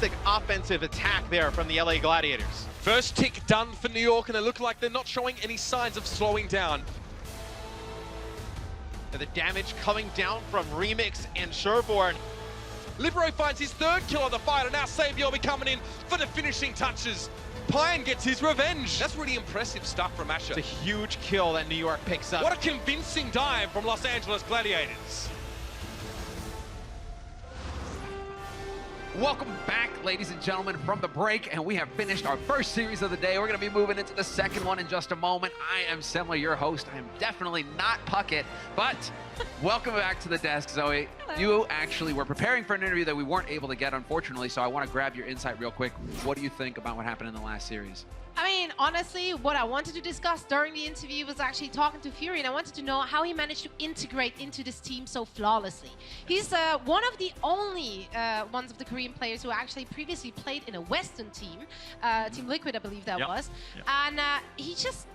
fantastic offensive attack there from the LA Gladiators. First tick done for New York, and they look like they're not showing any signs of slowing down. And the damage coming down from Remix and Sherborne. Libero finds his third kill of the fight, and now Savior will be coming in for the finishing touches. Pine gets his revenge. That's really impressive stuff from Asher. It's a huge kill that New York picks up. What a convincing dive from Los Angeles Gladiators. Welcome back, ladies and gentlemen, from the break, and we have finished our first series of the day. We're going to be moving into the second one in just a moment. I am Semler, your host. I am definitely not Puckett, but welcome back to the desk, Zoe. Hello. You actually were preparing for an interview that we weren't able to get, unfortunately, so I want to grab your insight real quick. What do you think about what happened in the last series? I mean, honestly, what I wanted to discuss during the interview was actually talking to Fury, and I wanted to know how he managed to integrate into this team so flawlessly. He's one of the only ones of the Korean players who actually previously played in a Western team, Team Liquid, I believe that was, and he just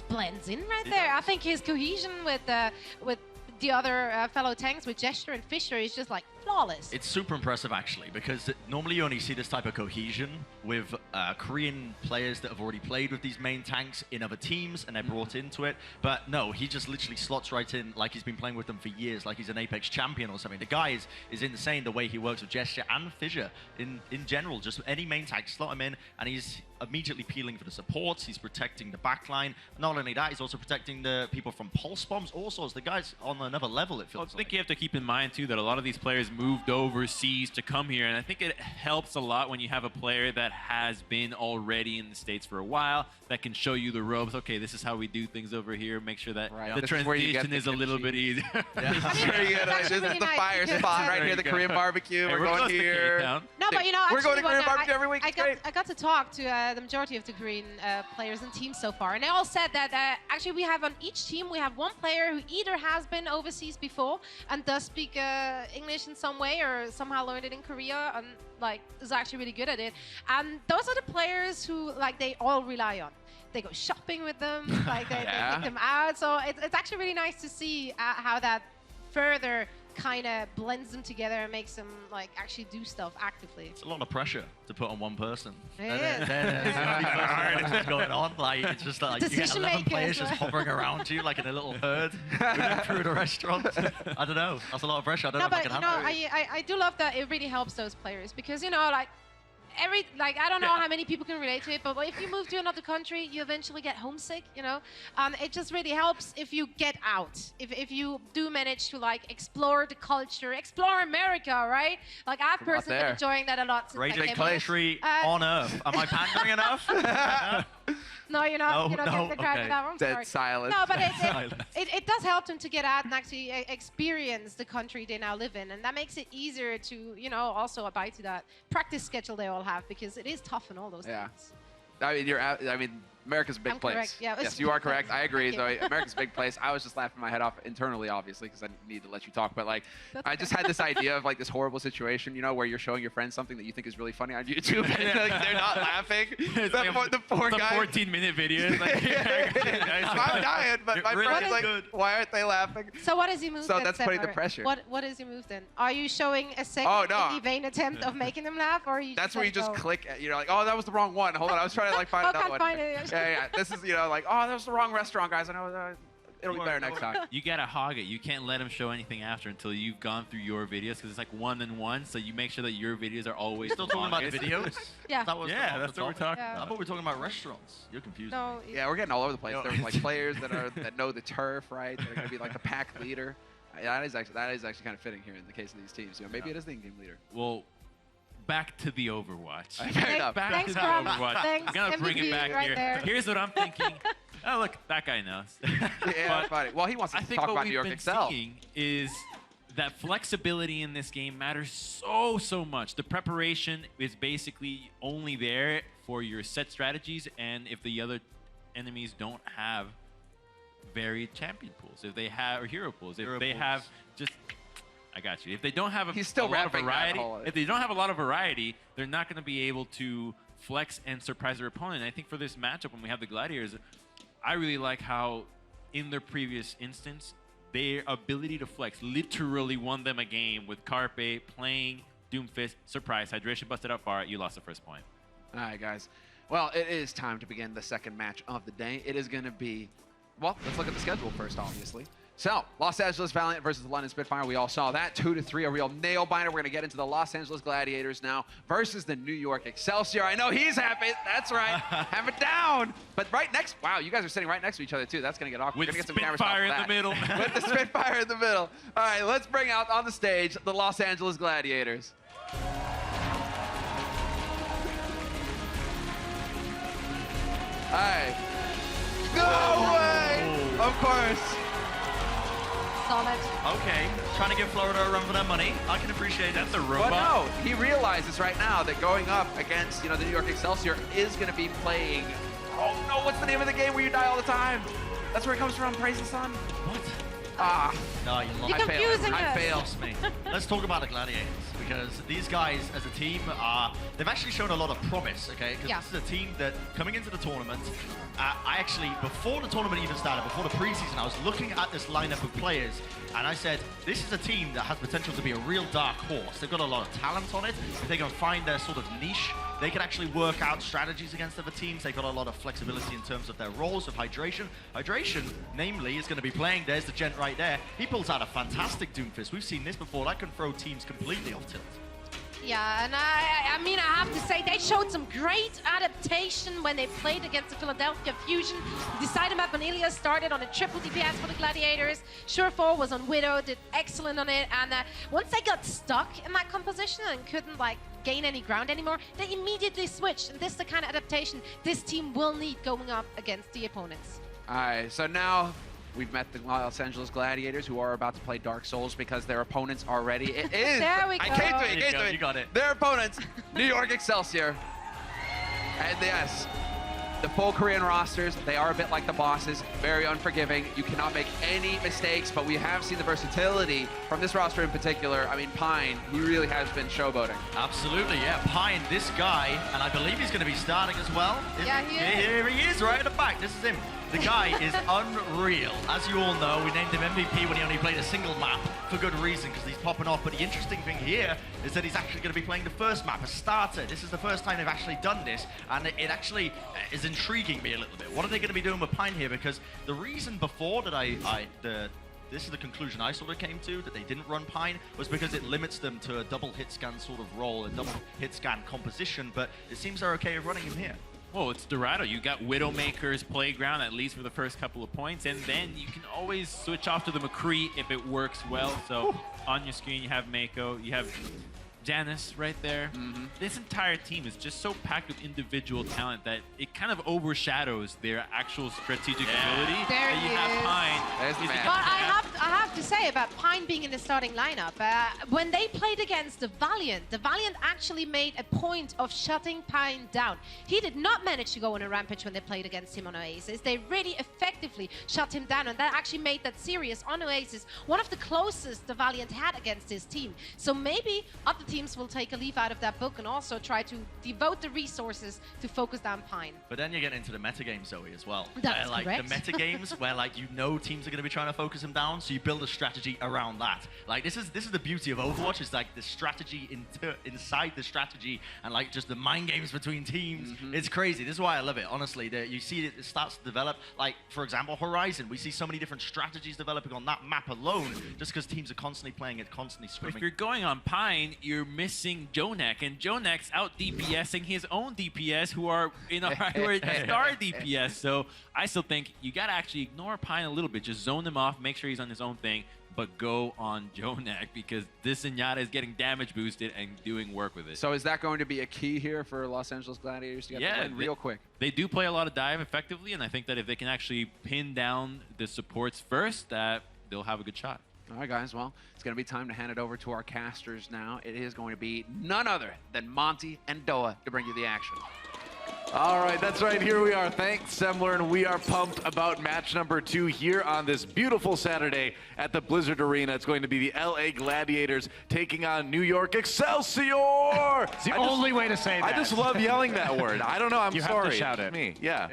blends in right there. I think his cohesion with the other fellow tanks, with Gesture and Fisher, is just like flawless. It's super impressive, actually, because normally you only see this type of cohesion with Korean players that have already played with these main tanks in other teams and they're brought into it. But no, he just literally slots right in like he's been playing with them for years, like he's an Apex champion or something. The guy is insane the way he works with Gesture and Fissure in general. Just any main tank, slot him in, and he's immediately peeling for the supports. He's protecting the backline. Not only that, he's also protecting the people from pulse bombs. All sorts. The guy's on another level, it feels I think you have to keep in mind, too, that a lot of these players moved overseas to come here, and I think it helps a lot when you have a player that has been already in the States for a while, that can show you the ropes. Okay, this is how we do things over here. Make sure that the transition is a little bit easier. This is the fire spot right here, the Korean barbecue. Hey, we're going here. No, but you know, we're going to actually, Korean barbecue every week. I got to talk to the majority of the Korean players and teams so far, and they all said that actually we have on each team, we have one player who either has been overseas before and does speak English in some way, or somehow learned it in Korea and like is actually really good at it. And those are the players who like they all rely on. They go shopping with them, like they take them out. So it's actually really nice to see how that further kind of blends them together and makes them like actually do stuff actively. It's a lot of pressure to put on one person. It is. It's going on. Like it's just like you get 11 players just hovering around you like in a little herd through the restaurant. I don't know. That's a lot of pressure. I don't know if I can handle it. I do love that it really helps those players because, you know, like I don't know how many people can relate to it, but if you move to another country, you eventually get homesick, you know? It just really helps if you get out, if you do manage to like explore the culture, explore America, right? Like I've personally been enjoying that a lot since I came country on Earth. Am I pandering enough? No, you're not. You don't give the credit for that one. Dead silence. No, but it does help them to get out and actually experience the country they now live in, and that makes it easier to, you know, also abide to that practice schedule they all have, because it is tough in all those things. I mean, I mean, America's a big place. Correct. Yeah, yes, you are correct. I agree, Zoe. America's a big place. I was just laughing my head off internally, obviously, because I need to let you talk. But like, I just had this idea of like this horrible situation, you know, where you're showing your friends something that you think is really funny on YouTube, and like, they're not laughing. The poor guy. 14-minute video. Like, I'm dying, but my friend's like, why aren't they laughing? So what is he moved? So that's putting the pressure. What is he moved then? Are you showing a second vain attempt of making them laugh, or are you? That's where you just click. You're like, oh, that was the wrong one. Hold on, I was trying to like find another one. Find it. Yeah. This is, you know, like, oh, that was the wrong restaurant, guys. I know it'll be better next time. You gotta hog it. You can't let them show anything after until you've gone through your videos, because it's like 1 and 1. So you make sure that your videos are always still talking about the videos. Yeah. That's what we're talking about. I thought we were talking about restaurants. You're confused. No. Yeah, we're getting all over the place. There's like players that know the turf, right? They're gonna be like the pack leader. That is actually kind of fitting here in the case of these teams. You know, maybe it is the in-game leader. Well, back to the Overwatch. Fair enough. Back to the Overwatch. I'm gonna bring it back here. There. Here's what I'm thinking. Oh, look, that guy knows. Yeah, funny. Well, he wants to talk about New York Excel. I think what we've been seeing is that flexibility in this game matters so much. The preparation is basically only there for your set strategies, and if the other enemies don't have varied champion pools, if they have, or hero pools, if they have just... I got you. If they don't have a lot of variety, they're not going to be able to flex and surprise their opponent. And I think for this matchup, when we have the Gladiators, I really like how, in their previous instance, their ability to flex literally won them a game with Carpe playing Doomfist, surprise, hydration busted out far, you lost the first point. All right, guys. Well, it is time to begin the second match of the day. It is going to be, well, let's look at the schedule first, obviously. So, Los Angeles Valiant versus the London Spitfire. We all saw that. 2-3, a real nail biter. We're going to get into the Los Angeles Gladiators now versus the New York Excelsior. I know he's happy. That's right. Have it down. But right next, wow, you guys are sitting right next to each other, too. That's going to get awkward. With We're gonna get some Spitfire in camera the middle. With the Spitfire in the middle. All right, let's bring out on the stage the Los Angeles Gladiators. All right. No way! Of course. Solid. Okay, trying to give Florida a run for their money. I can appreciate that. That's a But robot. no, he realizes right now that going up against, the New York Excelsior is going to be playing. Oh no, what's the name of the game where you die all the time? That's where it comes from, Praise the Sun. What? Ah, No, you You're lost. confusing I us. failed. Lost me. Let's talk about the Gladiators, because these guys as a team they've actually shown a lot of promise, okay? Because Yeah. this is a team that coming into the tournament, I actually, before the tournament even started, before the preseason, I was looking at this lineup of players and I said, this is a team that has potential to be a real dark horse. They've got a lot of talent on it. If they can find their sort of niche, they can actually work out strategies against other teams. They've got a lot of flexibility in terms of their roles of hydration. Hydration, namely, is going to be playing. There's the gent right there. He pulls out a fantastic Doomfist. We've seen this before. That can throw teams completely off tilt. Yeah, and I mean, I have to say, they showed some great adaptation when they played against the Philadelphia Fusion. Decided map on Ilias started on a triple DPS for the Gladiators. Sure4 was on Widow, did excellent on it. And once they got stuck in that composition and couldn't, like, gain any ground anymore, they immediately switched. And this is the kind of adaptation this team will need going up against the opponents. All right, so now we've met the Los Angeles Gladiators, who are about to play Dark Souls because their opponents are ready. It is. There we I go. came to it. There you go, you got it. Their opponents, New York Excelsior. And yes, the full Korean rosters, they are a bit like the bosses, very unforgiving. You cannot make any mistakes, but we have seen the versatility from this roster in particular. I mean, Pine, he really has been showboating. Absolutely, yeah. Pine, this guy, and I believe he's going to be starting as well. Yeah, he is. Here he is, right at the back. This is him. The guy is unreal. As you all know, we named him MVP when he only played a single map for good reason, because he's popping off. But the interesting thing here is that he's actually going to be playing the first map, a starter. This is the first time they've actually done this, and it actually is intriguing me a little bit. What are they going to be doing with Pine here? Because the reason before that this is the conclusion I sort of came to, that they didn't run Pine, was because it limits them to a double hit scan sort of role, a double hit scan composition, but it seems they're okay with running him here. Well, it's Dorado. You got Widowmaker's Playground, at least for the first couple of points, and then you can always switch off to the McCree if it works well. So on your screen, you have Mako, you have Janice right there. This entire team is just so packed with individual talent that it kind of overshadows their actual strategic ability. There And you he have is. Pine. There's the He's man. a- But I have to say about Pine being in the starting lineup, when they played against the Valiant actually made a point of shutting Pine down. He did not manage to go on a rampage when they played against him on Oasis. They really effectively shut him down, and that actually made that series on Oasis one of the closest the Valiant had against his team. So maybe other teams will take a leaf out of that book and also try to devote the resources to focus down Pine. But then you get into the metagame, Zoe, as well. That's where, like, correct. the metagames where, like, you know teams are going to be trying to focus him down, so you build a strategy around that. Like, this is the beauty of Overwatch, is like the strategy inside the strategy, and like just the mind games between teams. It's crazy. This is why I love it, honestly. You see it starts to develop. Like, for example, Horizon. We see so many different strategies developing on that map alone, just because teams are constantly playing it, constantly If scrimming. you're going on Pine, you're missing Jonek, and Jonek's out DPSing his own DPS, who are who are star DPS. So I still think you gotta actually ignore Pine a little bit, just zone him off, make sure he's on his own thing, but go on Jonek, because this Zenyatta is getting damage boosted and doing work with it. So is that going to be a key here for Los Angeles Gladiators to get the win real quick? They do play a lot of dive effectively, and I think that if they can actually pin down the supports first, that they'll have a good shot. All right, guys. Well, it's going to be time to hand it over to our casters now. It is going to be none other than Monty and Doa to bring you the action. All right, that's right. Here we are. Thanks, Semler, and we are pumped about match number 2 here on this beautiful Saturday at the Blizzard Arena. It's going to be the LA Gladiators taking on New York Excelsior. It's the only way to say that. I just love yelling that word. I don't know. I'm you sorry. Have to shout It's it. me. Yeah.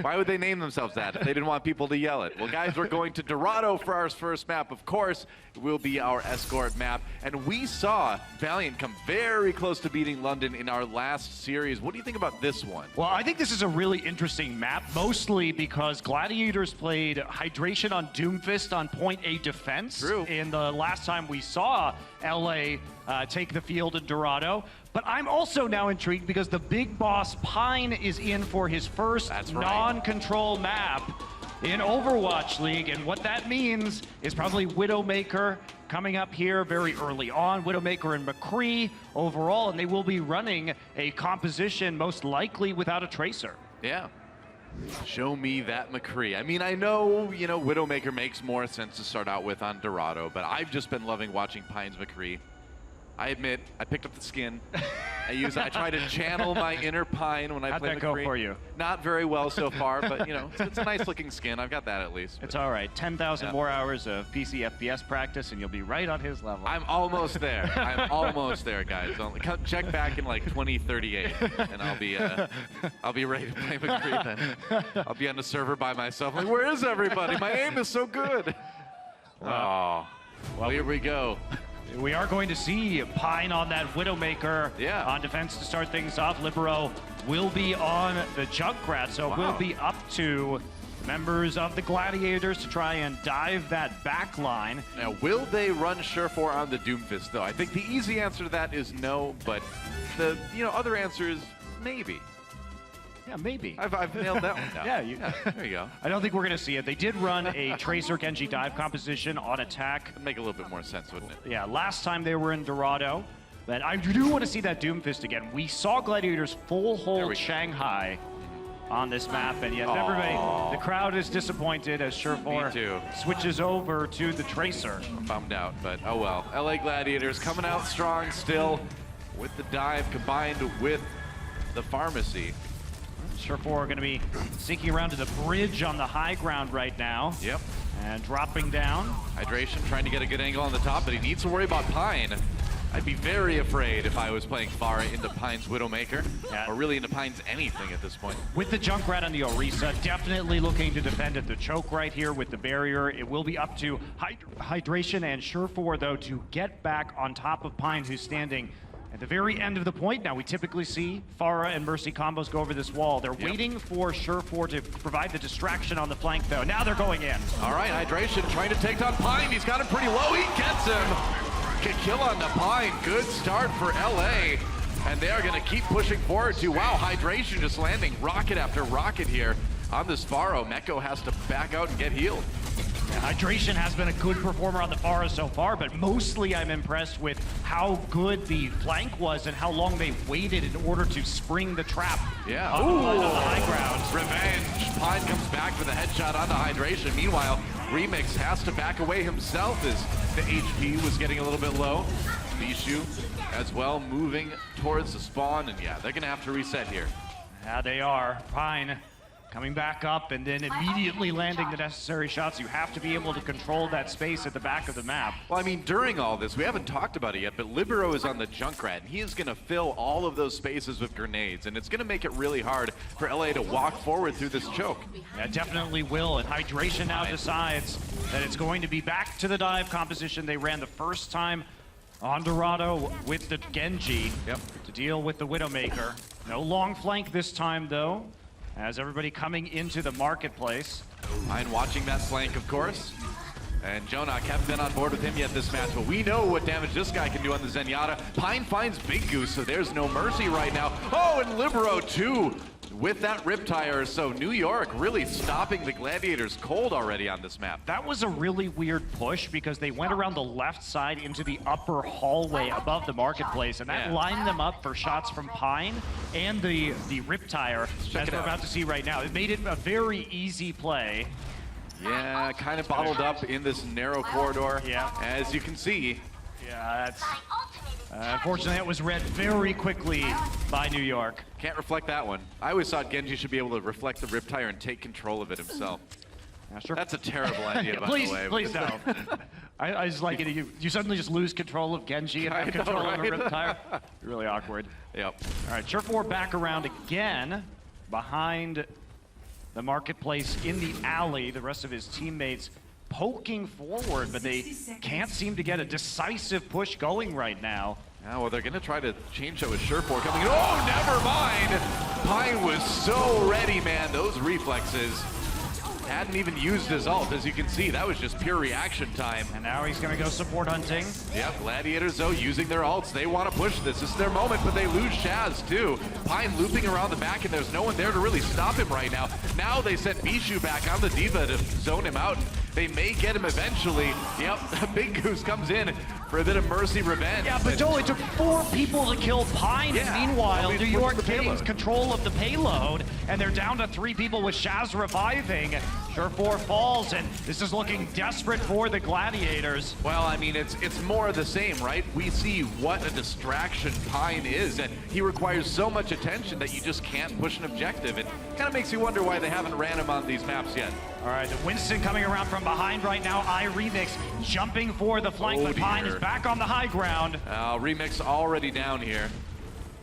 Why would they name themselves that if they didn't want people to yell it? Well, guys, we're going to Dorado for our first map. Of course, it will be our escort map. And we saw Valiant come very close to beating London in our last series. What do you think about this one? Well, I think this is a really interesting map, mostly because Gladiators played Hydration on Doomfist on point A defense. True. In the last time we saw LA take the field in Dorado. But I'm also now intrigued because the big boss Pine is in for his first non-control map in Overwatch League, and what that means is probably Widowmaker coming up here very early on. Widowmaker and McCree overall, and they will be running a composition most likely without a Tracer. Yeah. Show me that McCree. I mean, I know, Widowmaker makes more sense to start out with on Dorado, but I've just been loving watching Pine's McCree. I admit, I picked up the skin. I try to channel my inner Pine when I play McCree. How'd that go for you? Not very well so far, but it's a nice looking skin. I've got that at least. It's all right. 10,000 more hours of PC FPS practice, and you'll be right on his level. I'm almost there. I'm almost there, guys. Check back in like 2038, and I'll be ready to play McCree then. I'll be on the server by myself. Like, where is everybody? My aim is so good. Well, here we go. We are going to see Pine on that Widowmaker on defense to start things off. Libero will be on the Junkrat, so it will be up to members of the Gladiators to try and dive that back line. Now, will they run Surefour on the Doomfist, though? I think the easy answer to that is no, but the other answer is maybe. Yeah, maybe. I've nailed that one down. Yeah, there you go. I don't think we're going to see it. They did run a Tracer Genji dive composition on attack. It'd make a little bit more sense, wouldn't it? Yeah, last time they were in Dorado. But I do want to see that Doomfist again. We saw Gladiators full hold Shanghai on this map, and yet everybody, the crowd is disappointed as Surefour switches over to the Tracer. I'm bummed out, but oh well. LA Gladiators coming out strong still with the dive combined with the pharmacy. Surefour going to be sinking around to the bridge on the high ground right now. Yep. And dropping down. Hydration trying to get a good angle on the top, but he needs to worry about Pine. I'd be very afraid if I was playing Pharah into Pine's Widowmaker, or really into Pine's anything at this point. With the Junkrat on the Orisa, definitely looking to defend at the choke right here with the barrier. It will be up to Hydration and Surefour, though, to get back on top of Pine, who's standing at the very end of the point. Now, we typically see Pharah and Mercy combos go over this wall. They're waiting for Surefour to provide the distraction on the flank, though. Now they're going in. All right, Hydration trying to take down Pine. He's got him pretty low. He gets him. Good kill on the Pine. Good start for LA. And they are going to keep pushing forward to, wow, Hydration just landing rocket after rocket here on this Pharo. Meko has to back out and get healed. Hydration has been a good performer on the Pharo so far, but mostly I'm impressed with how good the flank was and how long they waited in order to spring the trap on the high ground. Revenge. Pine comes back with a headshot on the Hydration. Meanwhile, Remix has to back away himself as the HP was getting a little bit low. Bishu as well moving towards the spawn, and yeah, they're going to have to reset here. Yeah, they are. Pine coming back up and then immediately landing the necessary shots. You have to be able to control that space at the back of the map. Well, I mean, during all this, we haven't talked about it yet, but Libero is on the Junkrat, and he is going to fill all of those spaces with grenades, and it's going to make it really hard for LA to walk forward through this choke. Yeah, definitely will, and Hydration now decides that it's going to be back to the dive composition they ran the first time on Dorado with the Genji to deal with the Widowmaker. No long flank this time, though, as everybody coming into the marketplace. Pine watching that flank, of course. And Jonak haven't been on board with him yet this match, but we know what damage this guy can do on the Zenyatta. Pine finds Big Goose, so there's no mercy right now. Oh, and Libero too, with that Riptire. So New York really stopping the Gladiators cold already on this map. That was a really weird push because they went around the left side into the upper hallway above the marketplace, and that lined them up for shots from Pine and the Riptire, as we're about to see right now. It made it a very easy play. Yeah, kind of bottled up in this narrow corridor. Yeah. As you can see. Yeah, Unfortunately, that was read very quickly by New York. Can't reflect that one. I always thought Genji should be able to reflect the Riptire and take control of it himself. Sure. That's a terrible idea, by please, the way. Please don't. I just like it. You suddenly just lose control of Genji and have control over Riptire. Really awkward. Yep. All right, Surefour back around again behind the marketplace in the alley. The rest of his teammates poking forward, but they can't seem to get a decisive push going right now. Yeah, well, they're going to try to change that with Surefour coming in. Oh, never mind! Pine was so ready, man. Those reflexes. Hadn't even used his ult, as you can see. That was just pure reaction time. And now he's going to go support hunting. Yep, Gladiators, though, using their ults. They want to push this. This is their moment, but they lose Shaz, too. Pine looping around the back, and there's no one there to really stop him right now. Now they sent Bishu back on the Diva to zone him out. They may get him eventually. Yep, Big Goose comes in for a bit of mercy revenge. Yeah, but it only took 4 people to kill Pine. Yeah, And meanwhile, nobody's New York pushing the gains payload. control of the payload, and they're down to 3 people with Shaz reviving. Surefour falls, and this is looking desperate for the Gladiators. Well, I mean, it's more of the same, right? We see what a distraction Pine is, and he requires so much attention that you just can't push an objective. It kind of makes you wonder why they haven't ran him on these maps yet. All right, the Winston coming around from behind right now. Remix jumping for the flank, Oh, but Pine dear. is back on the high ground. Remix already down here.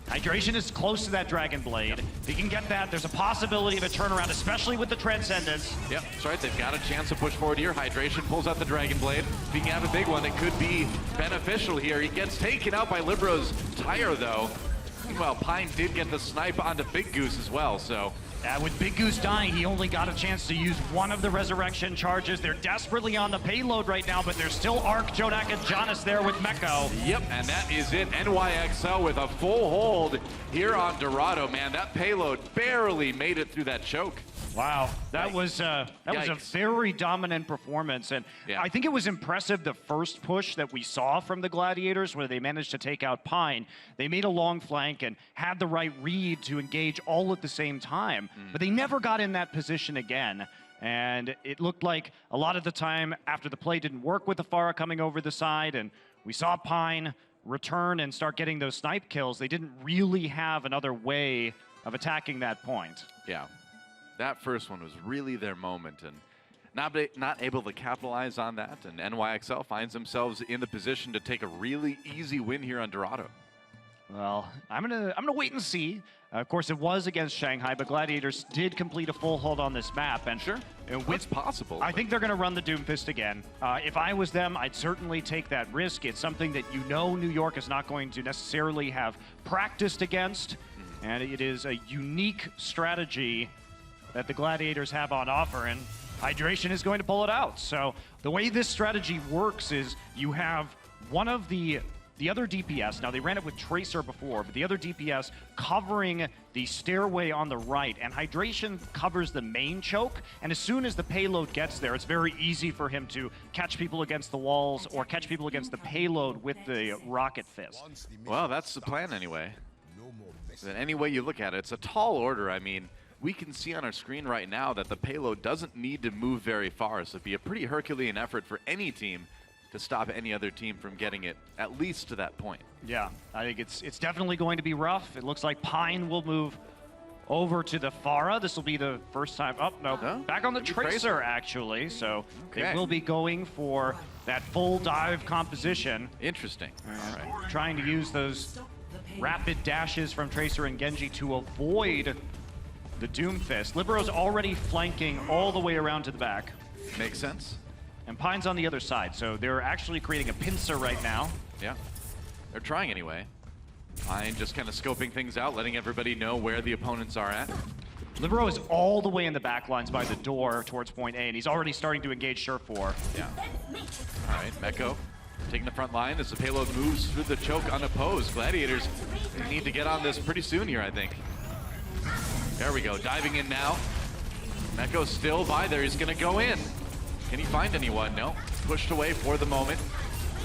Hydration is close to that Dragon Blade. If he can get that, there's a possibility of a turnaround, especially with the Transcendence. Yep, that's right. They've got a chance to push forward here. Hydration pulls out the Dragon Blade. If he can have a big one, it could be beneficial here. He gets taken out by Libro's tire, though. Meanwhile, Pine did get the snipe onto Big Goose as well, so... With Big Goose dying, he only got a chance to use one of the resurrection charges. They're desperately on the payload right now, but there's still Arc, Jonak, and Jonas there with Meko. Yep, and that is it. NYXL with a full hold here on Dorado, man. That payload barely made it through that choke. Wow, that was a very dominant performance, and Yeah. I think it was impressive the first push that we saw from the Gladiators, where they managed to take out Pine. They made a long flank and had the right read to engage all at the same time, but they never got in that position again. And it looked like a lot of the time after the play didn't work with the Pharah coming over the side, and we saw Pine return and start getting those snipe kills. They didn't really have another way of attacking that point. Yeah. That first one was really their moment, and not able to capitalize on that, and NYXL finds themselves in the position to take a really easy win here on Dorado. Well, I'm gonna wait and see. Of course, it was against Shanghai, but Gladiators did complete a full hold on this map, and It's possible. I think they're gonna run the Doomfist again. If I was them, I'd certainly take that risk. It's something that New York is not going to necessarily have practiced against, and it is a unique strategy that the Gladiators have on offer, and Hydration is going to pull it out. So the way this strategy works is you have one of the other DPS, now they ran it with Tracer before, but the other DPS covering the stairway on the right, and Hydration covers the main choke, and as soon as the payload gets there, it's very easy for him to catch people against the walls or catch people against the payload with the Rocket Fist. Well, that's the plan anyway. But any way you look at it, it's a tall order. I mean, we can see on our screen right now that the payload doesn't need to move very far, so it'd be a pretty Herculean effort for any team to stop any other team from getting it at least to that point. Yeah, I think it's definitely going to be rough. It looks like Pine will move over to the Pharah. This will be the first time. Oh, no, back on the Tracer, actually. So they will be going for that full dive composition. Interesting. All right. Trying to use those rapid dashes from Tracer and Genji to avoid the Doomfist. Libero's already flanking all the way around to the back. Makes sense. And Pine's on the other side, so they're actually creating a pincer right now. Yeah. They're trying anyway. Pine just kind of scoping things out, letting everybody know where the opponents are at. Libero is all the way in the back lines by the door towards point A, and he's already starting to engage Surefour. Yeah. All right, Meko taking the front line as the payload moves through the choke unopposed. Gladiators, they need to get on this pretty soon here, I think. There we go, diving in now. Meko's still by there, he's gonna go in. Can he find anyone? No, pushed away for the moment.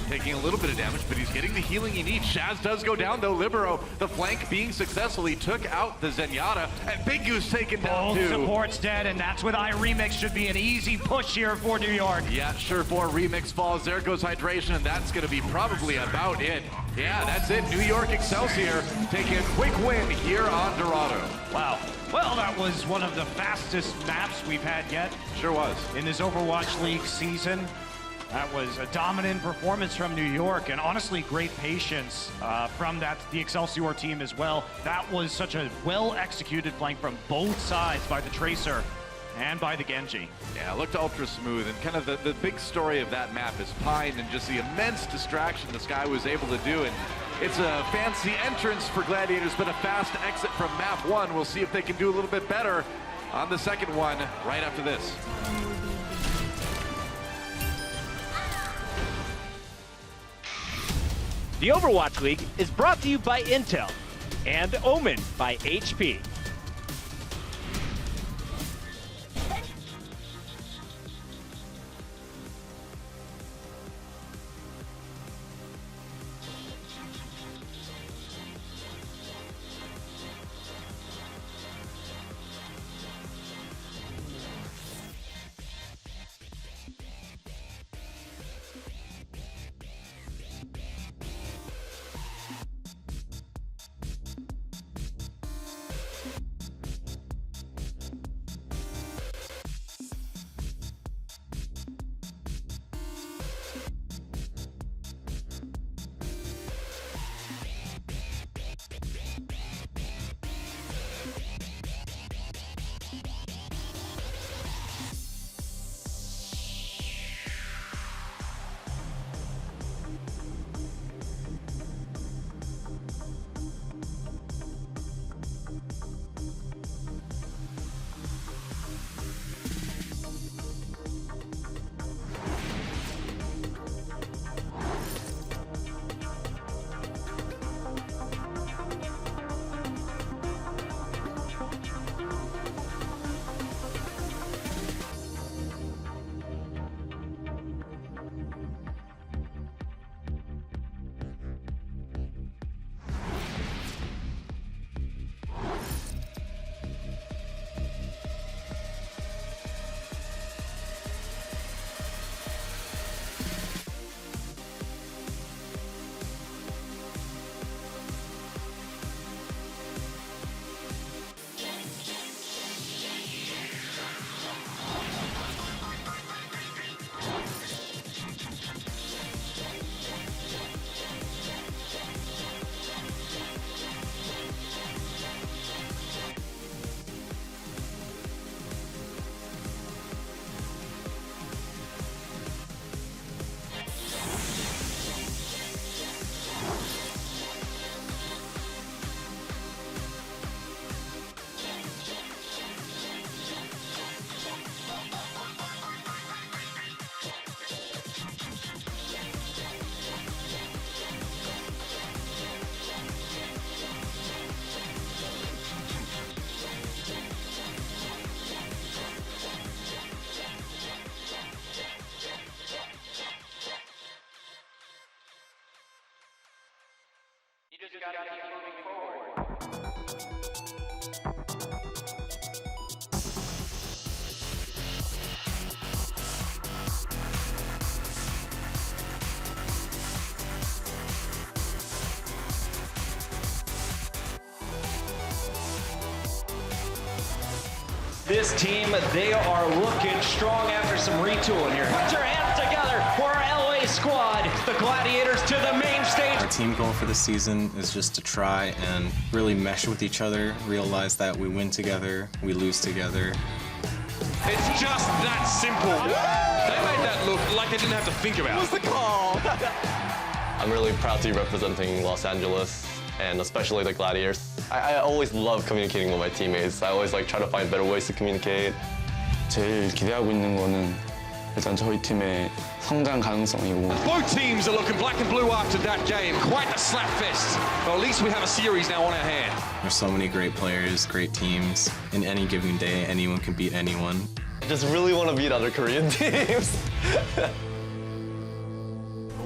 taking a little bit of damage, but he's getting the healing he needs. Shaz does go down though. Libero, the flank being successful. He took out the Zenyatta, and Big Goose taken down Both too. supports dead, and that's with iRemix. Should be an easy push here for New York. Yeah, sure, 4 Remix falls. There goes Hydration, and that's going to be probably about it. Yeah, that's it. New York Excelsior taking a quick win here on Dorado. Wow. Well, that was one of the fastest maps we've had yet. Sure was. In this Overwatch League season. That was a dominant performance from New York, and honestly, great patience from the Excelsior team as well. That was such a well-executed flank from both sides by the Tracer and by the Genji. Yeah, it looked ultra smooth, and kind of the big story of that map is Pine and just the immense distraction this guy was able to do. And it's a fancy entrance for Gladiators, but a fast exit from map 1. We'll see if they can do a little bit better on the second one right after this. The Overwatch League is brought to you by Intel and Omen by HP. This team, they are looking strong after some retooling here. Put your hands together for our LA squad, the Gladiators to the main stage. Our team goal for the season is just to try and really mesh with each other, realize that we win together, we lose together. It's just that simple. They made that look like they didn't have to think about it. What's the call? I'm really proud to be representing Los Angeles, and especially the Gladiators. I always love communicating with my teammates. I always try to find better ways to communicate. 제일 기대하고 있는 거는 일단 저희 팀의 성장 가능성이고. Both teams are looking black and blue after that game. Quite the slap fest. Well, at least we have a series now on our hand. There's so many great players, great teams. In any given day, anyone can beat anyone. I just really want to beat other Korean teams.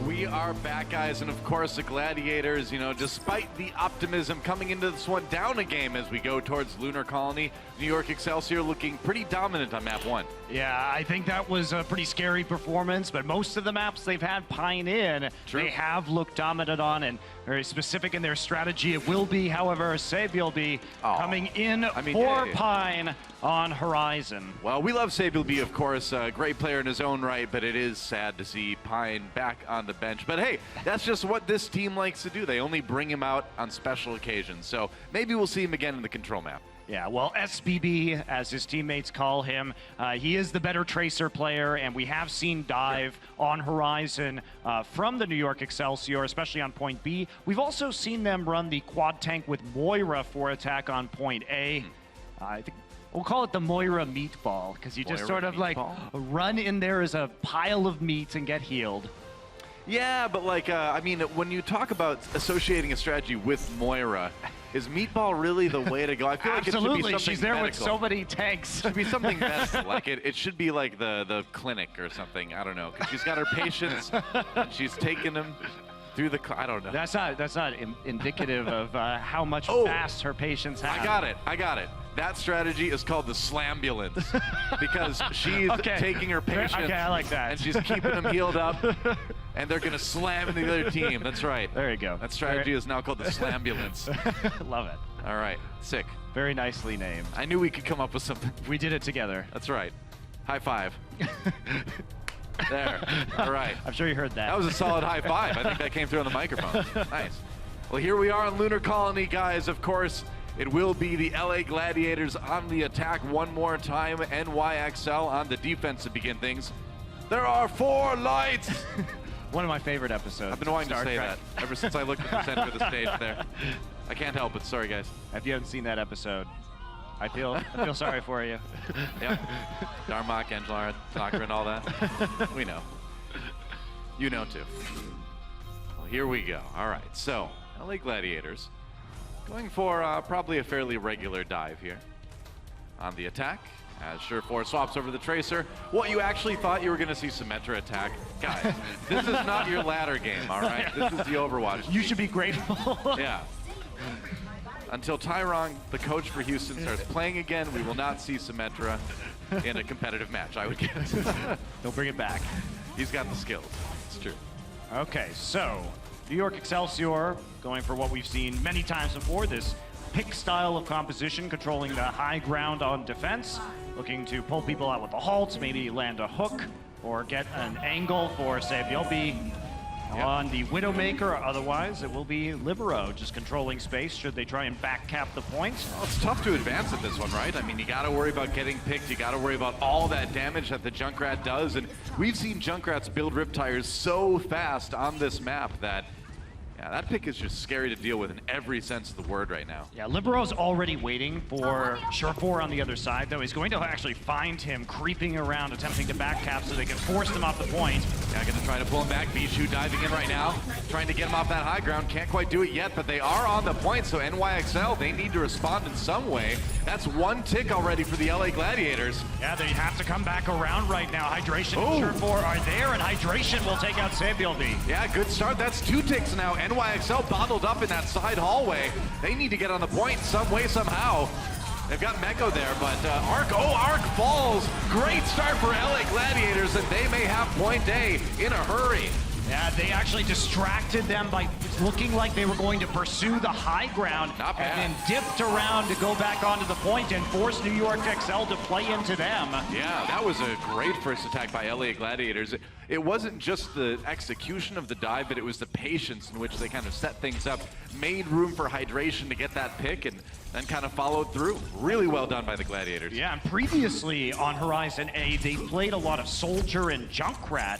We We are back, guys, and of course the Gladiators, you know, despite the optimism coming into this one down a game as we go towards Lunar Colony, New York Excelsior looking pretty dominant on map 1. Yeah, I think that was a pretty scary performance, but most of the maps they've had Pine in, they have looked dominant on and very specific in their strategy. It will be, however, Sabielby coming in for Pine on Horizon. Well, we love Sabielby, of course, a great player in his own right, but it is sad to see Pine back on the bench. But hey, that's just what this team likes to do. They only bring him out on special occasions. So maybe we'll see him again in the control map. Yeah, well, SBB, as his teammates call him, he is the better Tracer player, and we have seen Dive on Horizon from the New York Excelsior, especially on point B. We've also seen them run the quad tank with Moira for attack on point A. I think we'll call it the Moira meatball, because you just sort of like run in there as a pile of meat and get healed. Yeah, but like, I mean, when you talk about associating a strategy with Moira, is Meatball really the way to go? I feel like it should be something she's there medical. with so many tanks. It should be something medical. Like it should be like the clinic or something. I don't know, because she's got her patients and she's taking them through the. I don't know. That's not indicative of how much fast her patients have. I got it. That strategy is called the Slambulance because she's taking her patients. Okay, I like that. And she's keeping them healed up, and they're gonna slam into the other team. That's right. There you go. That strategy is now called the Slambulance. Love it. All right, sick. Very nicely named. I knew we could come up with something. We did it together. That's right. High five. There. All right. I'm sure you heard that. That was a solid high five. I think that came through on the microphone. Nice. Well, here we are on Lunar Colony, guys. Of course, it will be the LA Gladiators on the attack one more time. NYXL on the defense to begin things. There are 4 lights. One of my favorite episodes. I've been wanting to say that ever since I looked at the center of the stage there. I can't help it. Sorry, guys. If you haven't seen that episode, I feel sorry for you. Yeah. Darmok, Angelara, Soccer, and all that. We know. You know, too. Well, here we go. All right. So, LA Gladiators going for probably a fairly regular dive here on the attack. As Sure4 swaps over the Tracer. What, you actually thought you were going to see Symmetra attack? Guys, this is not your ladder game, all right? This is the Overwatch. You should be grateful. Yeah. Until Tyrong, the coach for Houston, starts playing again, we will not see Symmetra in a competitive match, I would guess. Don't bring it back. He's got the skills. It's true. Okay, so New York Excelsior going for what we've seen many times before, this pick style of composition, controlling the high ground on defense, looking to pull people out with the halts, maybe land a hook, or get an angle for Sabielby on the Widowmaker. Otherwise, it will be Libero just controlling space should they try and back cap the point. Well, it's tough to advance at this one, right? I mean, you got to worry about getting picked. You got to worry about all that damage that the Junkrat does. And we've seen Junkrats build Riptires so fast on this map that yeah, that pick is just scary to deal with in every sense of the word right now. Yeah, Libero's already waiting for Sure4 on the other side, though. He's going to actually find him creeping around, attempting to back cap so they can force him off the point. Yeah, gonna try to pull him back. Bijou diving in right now, trying to get him off that high ground. Can't quite do it yet, but they are on the point, so NYXL, they need to respond in some way. That's 1 tick already for the LA Gladiators. Yeah, they have to come back around right now. Hydration and Sure4 are there, and Hydration will take out Sabielby. Yeah, good start. That's 2 ticks now. NYXL bottled up in that side hallway. They need to get on the point some way, somehow. They've got Meko there, but Arc falls. Great start for LA Gladiators, and they may have point A in a hurry. Yeah, they actually distracted them by looking like they were going to pursue the high ground and then dipped around to go back onto the point and force New York XL to play into them. Yeah, that was a great first attack by LA Gladiators. It wasn't just the execution of the dive, but it was the patience in which they kind of set things up, made room for Hydration to get that pick, and then kind of followed through. Really well done by the Gladiators. Yeah, and previously on Horizon A, they played a lot of Soldier and Junkrat.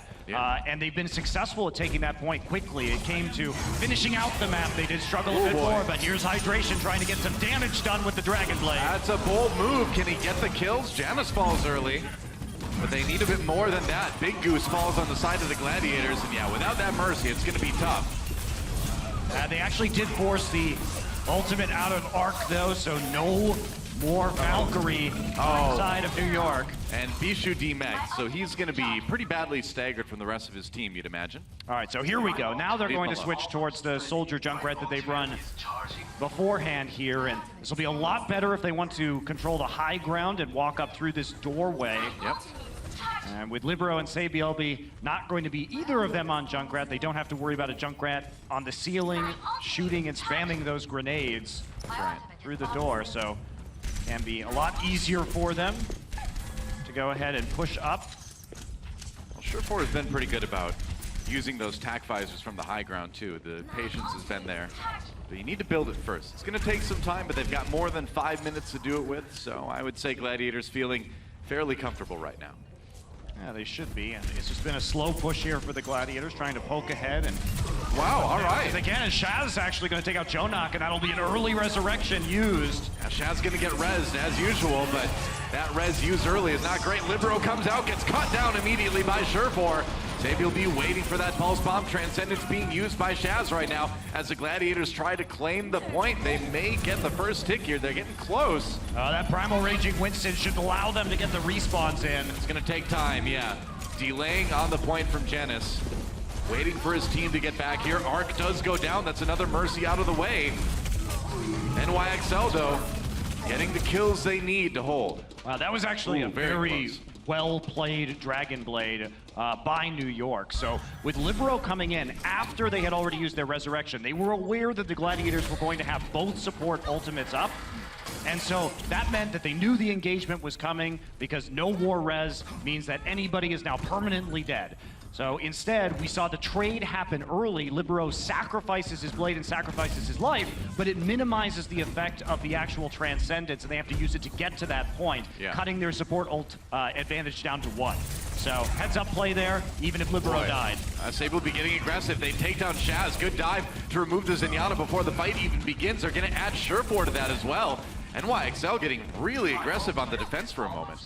And they've been successful at taking that point quickly. It came to finishing out the map. They did struggle a bit more, but here's Hydration trying to get some damage done with the Dragon Blade. That's a bold move. Can he get the kills? Janus falls early, but they need a bit more than that. Big Goose falls on the side of the Gladiators, and yeah, without that Mercy, it's going to be tough. They actually did force the ultimate out of Arc, though, so no More Valkyrie side of New York. And Bishu demech, so he's going to be pretty badly staggered from the rest of his team, you'd imagine. All right, so here we go. Now they're going to switch towards the Soldier Junkrat that they've run beforehand here, and this will be a lot better if they want to control the high ground and walk up through this doorway. Yep. And with Libero and Sabielby not going to be either of them on Junkrat, they don't have to worry about a Junkrat on the ceiling shooting and spamming those grenades through the door, so can be a lot easier for them to go ahead and push up. Well, Surefour has been pretty good about using those tac visors from the high ground too. The patience has been there. But you need to build it first. It's going to take some time, but they've got more than 5 minutes to do it with, so I would say Gladiators feeling fairly comfortable right now. Yeah, they should be, and it's just been a slow push here for the Gladiators, trying to poke ahead, and wow, all right. Again, and Shaz is actually going to take out Jonak, and that'll be an early resurrection used. Yeah, Shaz going to get rezzed as usual, but that res used early is not great. Libero comes out, gets cut down immediately by Surefour. Sabiel be waiting for that pulse bomb. Transcendence being used by Shaz right now as the Gladiators try to claim the point. They may get the first tick here. They're getting close. That Primal Raging Winston should allow them to get the respawns in. It's going to take time, yeah. Delaying on the point from Genis. Waiting for his team to get back here. Arc does go down. That's another Mercy out of the way. NYXL, though, getting the kills they need to hold. Wow, that was actually a very well-played Dragon Blade by New York. So with Libero coming in after they had already used their Resurrection, they were aware that the Gladiators were going to have both support ultimates up. And so that meant that they knew the engagement was coming, because no more res means that anybody is now permanently dead. So instead, we saw the trade happen early. Libero sacrifices his blade and sacrifices his life, but it minimizes the effect of the actual Transcendence, and they have to use it to get to that point, cutting their support ult advantage down to 1. So heads up play there, even if Libero died. Sabiel will be getting aggressive. They take down Shaz. Good dive to remove the Zenyatta before the fight even begins. They're going to add Surefour to that as well. NYXL getting really aggressive on the defense for a moment.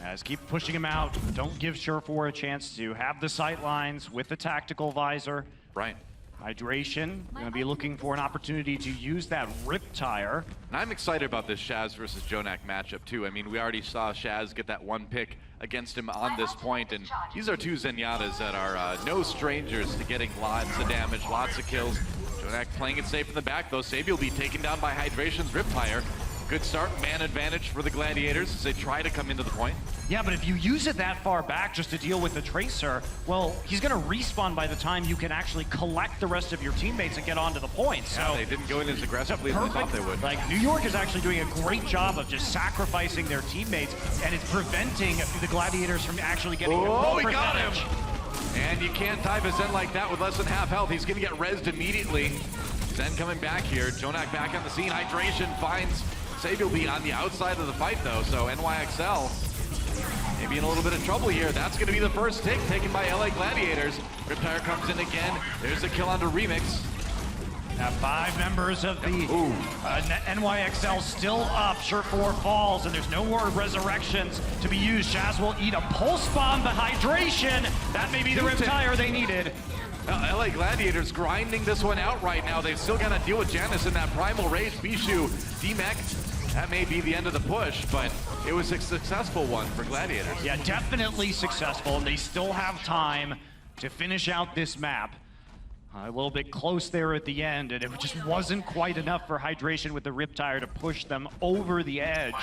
As keep pushing him out. Don't give Surefour a chance to have the sight lines with the tactical visor. Right. Hydration, going to be looking for an opportunity to use that Riptire. And I'm excited about this Shaz versus Jonak matchup too. I mean, we already saw Shaz get that one pick against him on this point, and these are two Zenyatas that are no strangers to getting lots of damage, lots of kills. Jonak playing it safe in the back though. Sabiel will be taken down by Hydration's Riptire. Good start, man advantage for the Gladiators as they try to come into the point. Yeah, but if you use it that far back just to deal with the Tracer, well, he's going to respawn by the time you can actually collect the rest of your teammates and get onto the point. So they didn't go in as aggressively as they thought they would. Like, New York is actually doing a great job of just sacrificing their teammates, and it's preventing the Gladiators from actually getting oh, he got him! And you can't dive a Zen like that with less than half health. He's going to get rezzed immediately. Zen coming back here. Jonak back on the scene. Hydration finds Sabiel will be on the outside of the fight though, so NYXL maybe in a little bit of trouble here. That's going to be the first tick taken by LA Gladiators. Riptire comes in again. There's a kill onto Remix. Now 5 members of the NYXL still up. Surefour falls, and there's no more resurrections to be used. Shaz will eat a pulse bomb, the Hydration. That may be the Riptire they needed. LA Gladiators grinding this one out right now. They've still got to deal with Janice in that Primal Rage. Bishu demech. That may be the end of the push, but it was a successful one for Gladiators. Yeah, definitely successful, and they still have time to finish out this map. A little bit close there at the end, and it just wasn't quite enough for Hydration with the Riptire to push them over the edge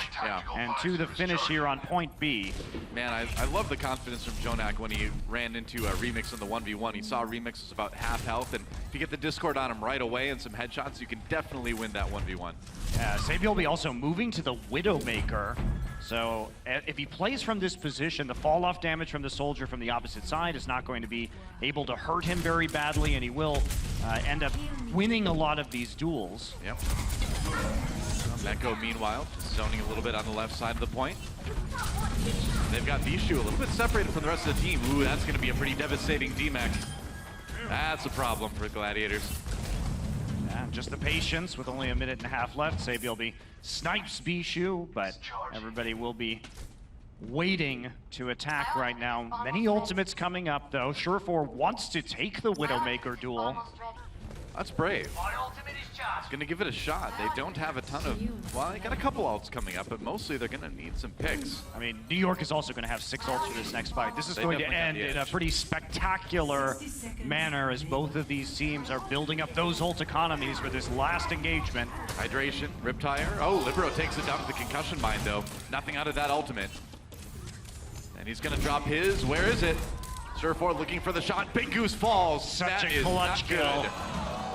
and to the finish here on point B. Man, I love the confidence from Jonak when he ran into a Remix in the 1v1. He saw Remix was about half health, and if you get the Discord on him right away and some headshots, you can definitely win that 1v1. Yeah, Sabiel will be also moving to the Widowmaker. So if he plays from this position, the fall-off damage from the Soldier from the opposite side is not going to be able to hurt him very badly, and he will end up winning a lot of these duels. Yep. Meko, meanwhile, just zoning a little bit on the left side of the point. They've got Bishu a little bit separated from the rest of the team. Ooh, that's going to be a pretty devastating demech. That's a problem for Gladiators. Yeah, just the patience with only a minute and a half left. Sabiel will be snipes Bishu, but everybody will be waiting to attack right now. Many ultimates coming up though. Surefour wants to take the Widowmaker duel. That's brave. It's going to give it a shot. They don't have a ton of, well, they got a couple ults coming up, but mostly they're going to need some picks. I mean, New York is also going to have 6 ults for this next fight. This is going to end in a pretty spectacular manner as both of these teams are building up those ult economies for this last engagement. Hydration, Riptire. Oh, Libero takes it down to the concussion mine, though. Nothing out of that ultimate. And he's going to drop his. Where is it? Surefour looking for the shot. Big Goose falls. Such that a clutch kill. Good.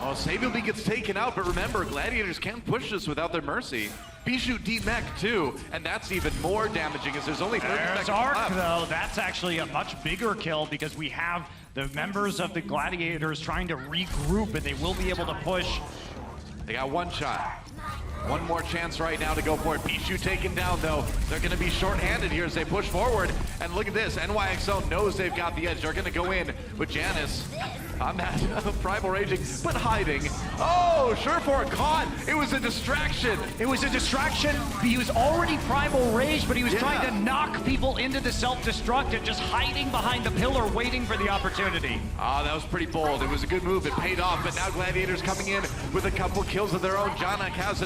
Oh, Sabielby gets taken out, but remember, Gladiators can't push this without their mercy. Bijou D-Mech too, and that's even more damaging as there's only 30 seconds Arc, left. though. That's actually a much bigger kill because we have the members of the Gladiators trying to regroup, and they will be able to push. They got one shot. One more chance right now to go for it. Bijou taken down, though. They're going to be short-handed here as they push forward. And look at this. NYXL knows they've got the edge. They're going to go in with Janice on that Primal Raging, but hiding. Oh, Surefour caught. It was a distraction. It was a distraction. He was already Primal Rage, but he was trying to knock people into the self-destruct and just hiding behind the pillar waiting for the opportunity. Oh, that was pretty bold. It was a good move. It paid off, but now Gladiators coming in with a couple kills of their own. Jonak has the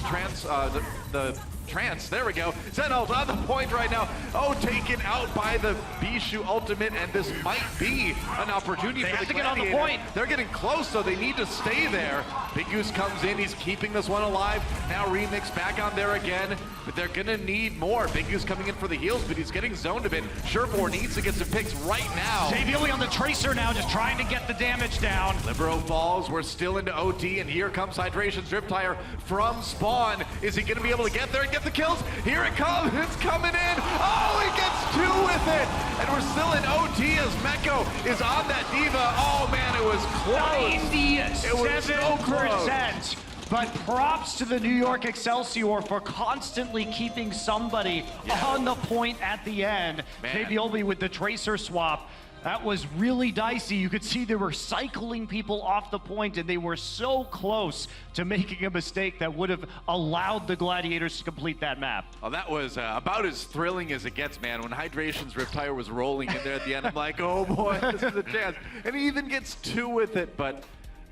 trance, there we go. Zenalt on the point right now. Oh, taken out by the Bijou ultimate, and this might be an opportunity for the Gladiators. They have to get on the point. They're getting close, so they need to stay there. Big Goose comes in, he's keeping this one alive. Now Remix back on there again, but they're gonna need more. Big Goose coming in for the heals, but he's getting zoned a bit. Surefour needs to get some picks right now. Sabielby on the Tracer now, just trying to get the damage down. Libero falls, we're still into OT, and here comes Hydration's Riptire from spawn. Is he gonna be able to get there and get the kills? Here it comes, it's coming in. Oh, he gets 2 with it. And we're still in OT as Meko is on that Diva. Oh man, it was close. 97%. But props to the New York Excelsior for constantly keeping somebody on the point at the end. Sabielby with the Tracer swap. That was really dicey. You could see they were cycling people off the point, and they were so close to making a mistake that would have allowed the Gladiators to complete that map. Oh, that was about as thrilling as it gets, man. When Hydration's Riptire was rolling in there at the end, I'm like, oh boy, this is a chance. And he even gets 2 with it, but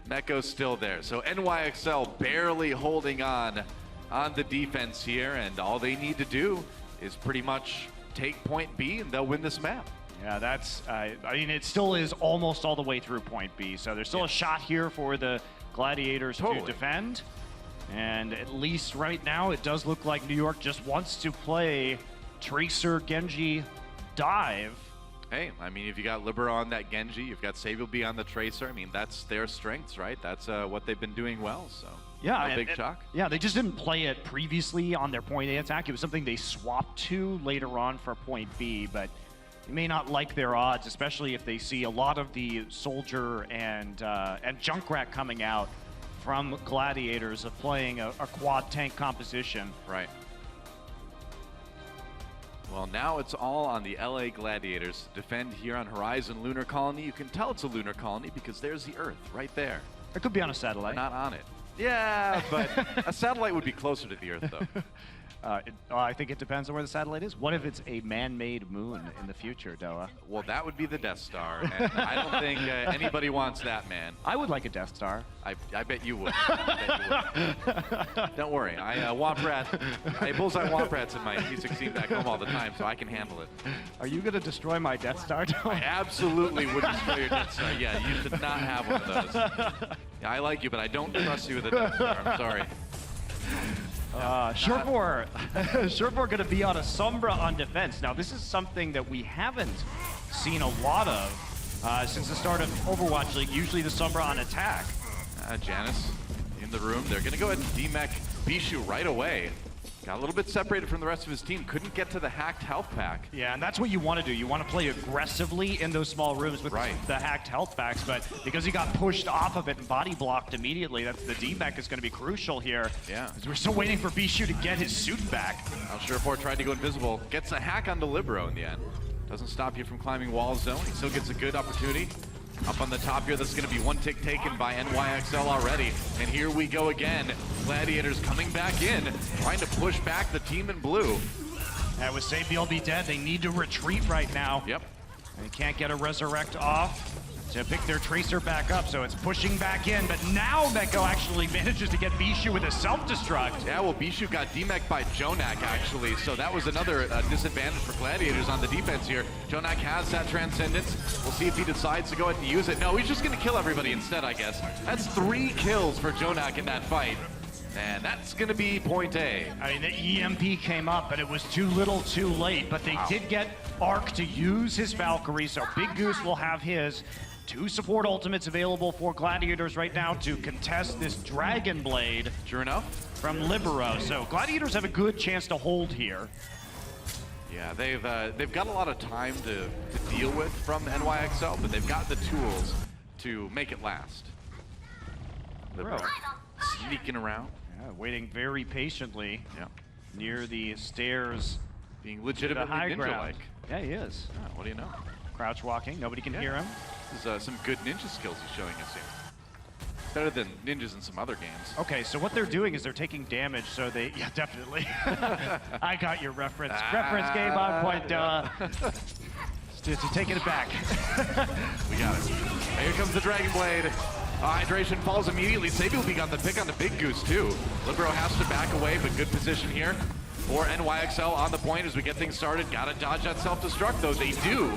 Meko's still there. So NYXL barely holding on the defense here, and all they need to do is pretty much take point B, and they'll win this map. Yeah, that's, I mean, it still is almost all the way through point B. So there's still a shot here for the Gladiators to defend. And at least right now, it does look like New York just wants to play Tracer, Genji, dive. Hey, I mean, if you got Libero on that Genji, you've got Sabielby on the Tracer. I mean, that's their strengths, right? That's what they've been doing well, so yeah, no big shock. Yeah, they just didn't play it previously on their point A attack. It was something they swapped to later on for point B, but you may not like their odds, especially if they see a lot of the Soldier and Junkrat coming out from Gladiators of playing a quad tank composition. Right. Well, now it's all on the LA Gladiators to defend here on Horizon Lunar Colony. You can tell it's a lunar colony because there's the Earth right there. It could be on a satellite. They're not on it. Yeah, but a satellite would be closer to the Earth, though. I think it depends on where the satellite is. What if it's a man-made moon in the future, Doa? Well, that would be the Death Star, and I don't think anybody wants that, man. I would like a Death Star. I bet you would. Don't worry, I bullseye Womp Rats in my T16 back home all the time, so I can handle it. Are you gonna destroy my Death Star, Doa? I absolutely would destroy your Death Star. Yeah, you should not have one of those. Yeah, I like you, but I don't trust you with a Death Star. I'm sorry. Surefour going to be on a Sombra on defense. Now, this is something that we haven't seen a lot of since the start of Overwatch League. Usually the Sombra on attack. Janice in the room. They're going to go ahead and D-Mech Bijou right away. Got a little bit separated from the rest of his team. Couldn't get to the hacked health pack. Yeah, and that's what you want to do. You want to play aggressively in those small rooms with the hacked health packs, but because he got pushed off of it and body blocked immediately, that's the D-Mech is going to be crucial here. Yeah. Because we're still waiting for Bijou to get his suit back. Now Surefour tried to go invisible. Gets a hack on the Libero in the end. Doesn't stop you from climbing wall zone. He still gets a good opportunity. Up on the top here, that's going to be one tick taken by NYXL already. And here we go again. Gladiators coming back in, trying to push back the team in blue. And with Sabielby dead, they need to retreat right now. Yep. They can't get a resurrect off. to pick their Tracer back up, so it's pushing back in, but now Meko actually manages to get Bishu with a self-destruct. Yeah, well, Bishu got demeked by Jonak, actually, so that was another disadvantage for Gladiators on the defense here. Jonak has that Transcendence. We'll see if he decides to go ahead and use it. No, he's just going to kill everybody instead, I guess. That's 3 kills for Jonak in that fight. And that's going to be point A. I mean, the EMP came up, but it was too little too late. But they did get Arc to use his Valkyrie, so Big Goose will have his. 2 support ultimates available for Gladiators right now to contest this Dragon Blade. True enough. From Libero. So Gladiators have a good chance to hold here. Yeah, they've got a lot of time to deal with from NYXL, but they've got the tools to make it last. Libero sneaking around. Yeah, waiting very patiently near the stairs. Being legitimately ninja-like. Yeah, he is. Oh, what do you know? Crouch walking, nobody can hear him. This is some good ninja skills he's showing us here. Better than ninjas in some other games. Okay, so what they're doing is they're taking damage, so they, yeah, definitely. I got your reference. Reference game on point, taking it back. We got it. Here comes the Dragon Blade. Hydration falls immediately. Sabi will be on the pick on the Big Goose, too. Libero has to back away, but good position here for NYXL on the point as we get things started. Gotta dodge that self-destruct, though. They do.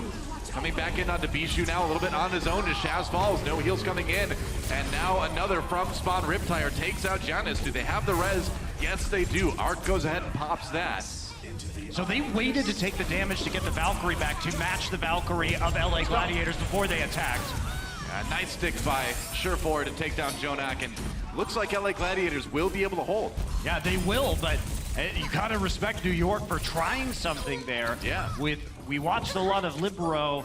Coming back in onto Bishu now, a little bit on his own as Shaz falls. No heals coming in. And now another from Spawn Riptire takes out Janus. Do they have the res? Yes, they do. Arc goes ahead and pops that. So they waited to take the damage to get the Valkyrie back to match the Valkyrie of LA Gladiators before they attacked. Nice stick by Surefour to take down Jonak, and looks like LA Gladiators will be able to hold. Yeah, they will, but you gotta respect New York for trying something there. Yeah. We watched a lot of Libero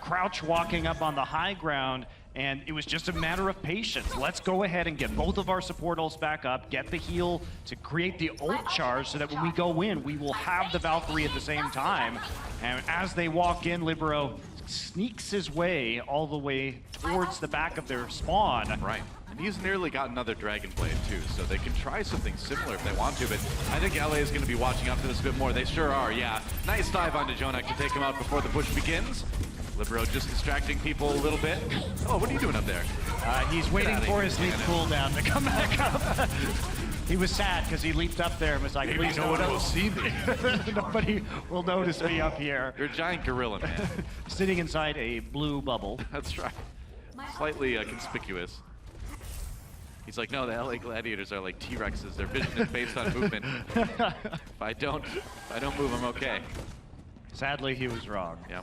crouch walking up on the high ground, and it was just a matter of patience. Let's go ahead and get both of our support ults back up, get the heal to create the ult charge so that when we go in, we will have the Valkyrie at the same time. And as they walk in, Libero sneaks his way all the way towards the back of their spawn. Right. And he's nearly got another Dragon Blade too, so they can try something similar if they want to, but I think LA is going to be watching out for this a bit more. They sure are, yeah. Nice dive onto Jonak to take him out before the push begins. Libero just distracting people a little bit. Oh, what are you doing up there? He's waiting for his leap cooldown to come back up. He was sad because he leaped up there and was like, maybe please no one will see me. Nobody will notice me up here. You're a giant gorilla, man. Sitting inside a blue bubble. That's right. Slightly conspicuous. He's like, no, the LA Gladiators are like T-Rexes. Their vision is based on movement. If I don't move, I'm okay. Sadly, he was wrong. Yeah.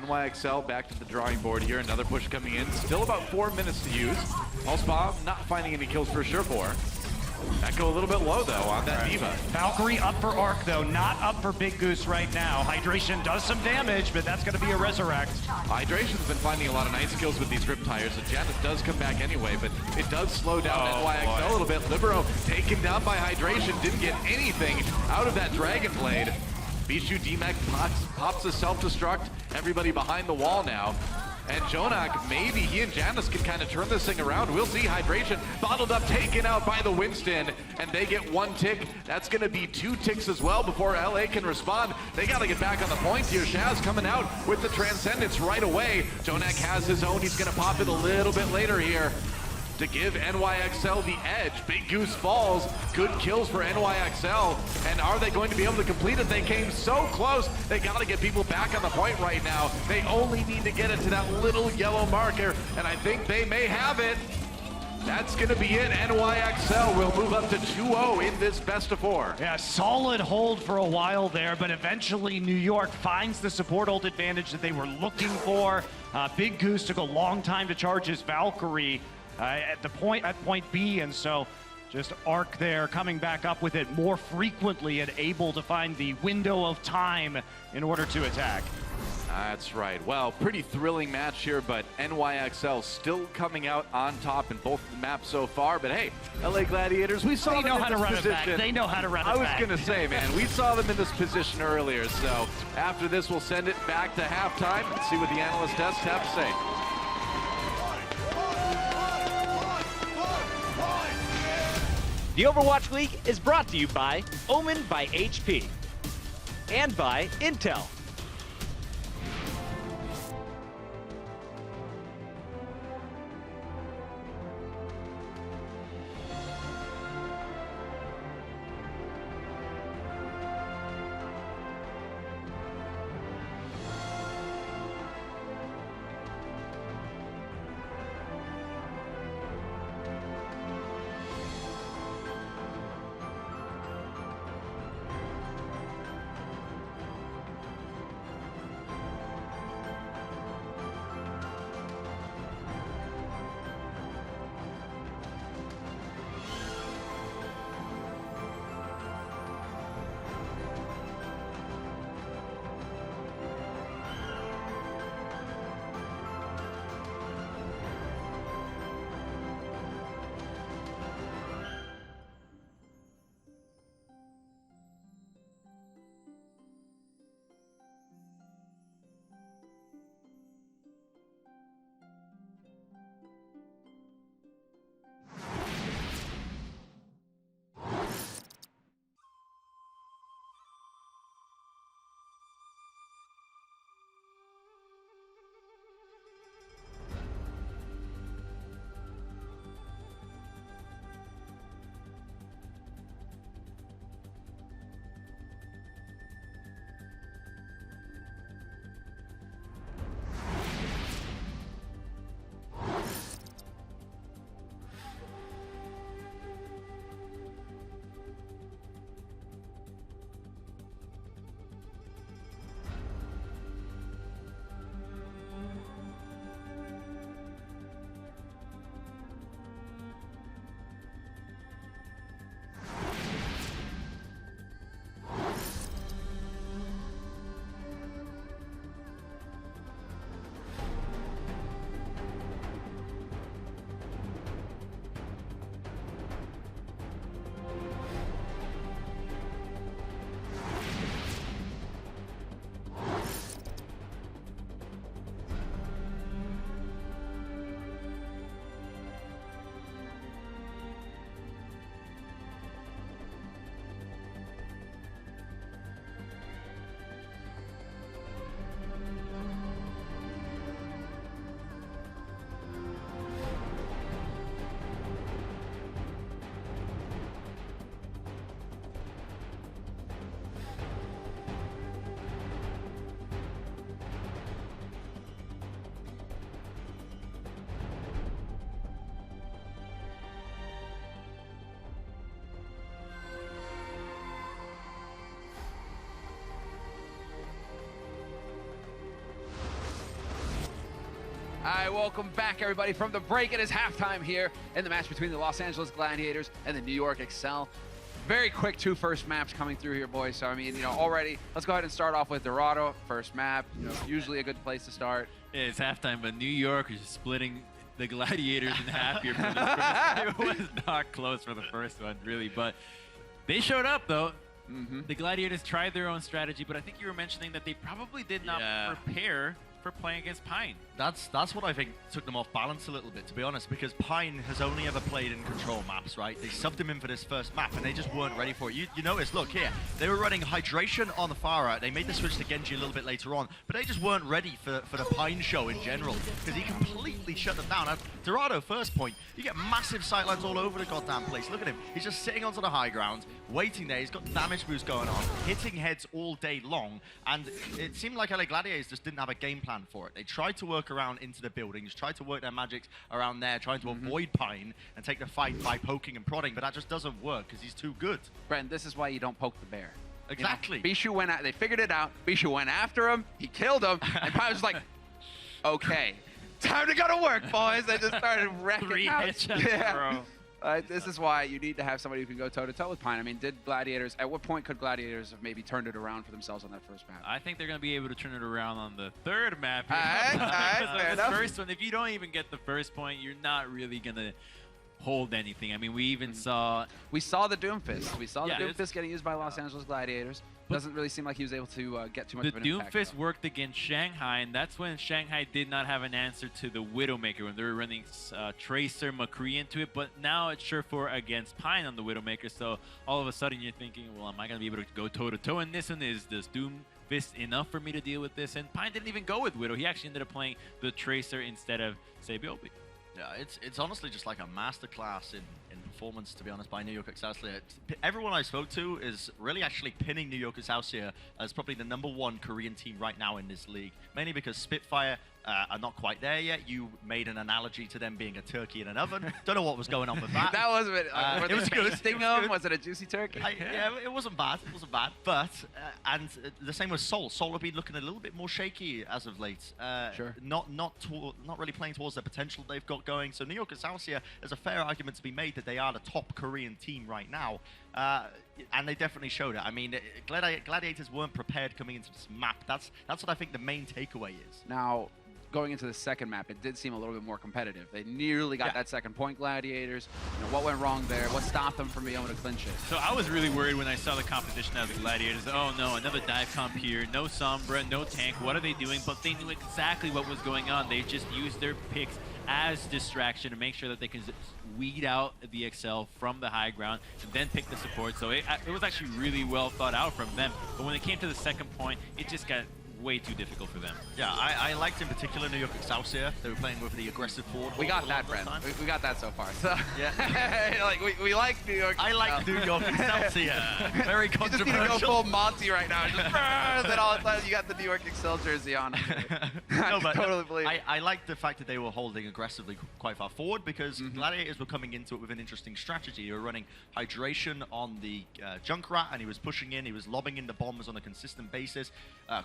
NYXL back to the drawing board here. Another push coming in. Still about 4 minutes to use. Allspa not finding any kills for Surefour. Echo a little bit low, though, on that Diva. Valkyrie up for Arc, though. Not up for Big Goose right now. Hydration does some damage, but that's going to be a Resurrect. Hydration's been finding a lot of nice kills with these Riptires, so Janus does come back anyway, but it does slow down NYXL a little bit. Libero taken down by Hydration. Didn't get anything out of that Dragon Blade. Bishu DMAC pops a self-destruct. Everybody behind the wall now. And Jonak, maybe he and Janus can kind of turn this thing around. We'll see. Hydration bottled up, taken out by the Winston, and they get 1 tick. That's going to be 2 ticks as well before LA can respond. They got to get back on the point here. Shaz coming out with the Transcendence right away. Jonak has his own. He's going to pop it a little bit later here to give NYXL the edge. Big Goose falls. Good kills for NYXL. And are they going to be able to complete it? They came so close. They got to get people back on the point right now. They only need to get it to that little yellow marker, and I think they may have it. That's going to be it. NYXL will move up to 2-0 in this best of 4. Yeah, solid hold for a while there, but eventually New York finds the support ult advantage that they were looking for. Big Goose took a long time to charge his Valkyrie at point B, and so just Arc there coming back up with it more frequently and able to find the window of time in order to attack. That's right. Well, pretty thrilling match here, but NYXL still coming out on top in both the maps so far. But hey, LA Gladiators, we saw them in this position. They know how to run it back. I was going to say, man, we saw them in this position earlier. So after this, we'll send it back to halftime and see what the analyst desks have to say. The Overwatch League is brought to you by Omen by HP and by Intel. right, welcome back, everybody, from the break. It is halftime here in the match between the Los Angeles Gladiators and the New York Excel. Very quick 2 first maps coming through here, boys. So, I mean, already, let's go ahead and start off with Dorado, first map. Usually a good place to start. Yeah, it's halftime, but New York is splitting the Gladiators in half here. It was not close for the first one, really, but they showed up, though. The Gladiators tried their own strategy, but I think you were mentioning that they probably did not prepare for playing against Pine. That's what I think took them off balance a little bit, to be honest, because Pine has only ever played in control maps, right? They subbed him in for this first map, and they just weren't ready for it. You notice, look here, they were running Hydration on the far right. They made the switch to Genji a little bit later on, but they just weren't ready for the Pine show in general, because he completely shut them down. At Dorado, first point, you get massive sightlines all over the goddamn place. Look at him. He's just sitting onto the high ground, waiting there. He's got damage boost going on, hitting heads all day long, and it seemed like LA Gladiators just didn't have a game plan for it. They tried to work around into the buildings, tried to work their magic around there, trying to avoid Pine and take the fight by poking and prodding, but that just doesn't work because he's too good. Brent, this is why you don't poke the bear. Exactly. Bishu went out, they figured it out. Bishu went after him, he killed him, and Pine was like, okay, time to go to work, boys. They just started wrecking 3 headshots in a row. This is why you need to have somebody who can go toe-to-toe with Pine. I mean, did Gladiators, at what point could Gladiators have maybe turned it around for themselves on that first map? I think they're going to be able to turn it around on the third map. All right, fair enough. First one, if you don't even get the first point, you're not really going to hold anything. I mean, we even saw... We saw the Doomfist. We saw the Doomfist getting used by Los Angeles Gladiators. Doesn't really seem like he was able to get too much of an impact. The Doomfist worked against Shanghai, and that's when Shanghai did not have an answer to the Widowmaker when they were running Tracer, McCree into it, but now it's Surefour against Pine on the Widowmaker, so all of a sudden you're thinking, well, am I going to be able to go toe-to-toe in this one? Is this Doomfist enough for me to deal with this? And Pine didn't even go with Widow. He actually ended up playing the Tracer instead of Sabiobi. Yeah, it's honestly just like a masterclass in performance, to be honest, by New York Excelsior. Everyone I spoke to is really actually pinning New York Excelsior as probably the #1 Korean team right now in this league, mainly because Spitfire are not quite there yet. You made an analogy to them being a turkey in an oven. Don't know what was going on with that. That was a bit. It was good. Was it a juicy turkey? Yeah, it wasn't bad. It wasn't bad. But and the same with Seoul. Seoul have been looking a little bit more shaky as of late. Sure. Not really playing towards the potential they've got going. So New York Excelsior, there's a fair argument to be made that they are the top Korean team right now. And they definitely showed it. I mean, Gladiators weren't prepared coming into this map. That's what I think the main takeaway is. Now, going into the second map, it did seem a little bit more competitive. They nearly got that second point, Gladiators. What went wrong there? What stopped them from being able to clinch it? So I was really worried when I saw the composition of the Gladiators. Oh no, another dive comp here. No Sombra, no tank. What are they doing? But they knew exactly what was going on. They just used their picks as distraction to make sure that they can weed out the Excel from the high ground and then pick the support. So it was actually really well thought out from them. But when it came to the second point, it just got way too difficult for them. Yeah, I liked in particular New York Excelsior. They were playing with the aggressive forward. We got that, Brent. We got that so far. So yeah, like we like New York. I like New York Excelsior. Very controversial. You just need to go full Monty right now. Just then all of a sudden you got the New York Excel jersey on. No, but totally believe. I like the fact that they were holding aggressively quite far forward because Gladiators were coming into it with an interesting strategy. They were running Hydration on the Junkrat, and he was pushing in. He was lobbing in the bombs on a consistent basis.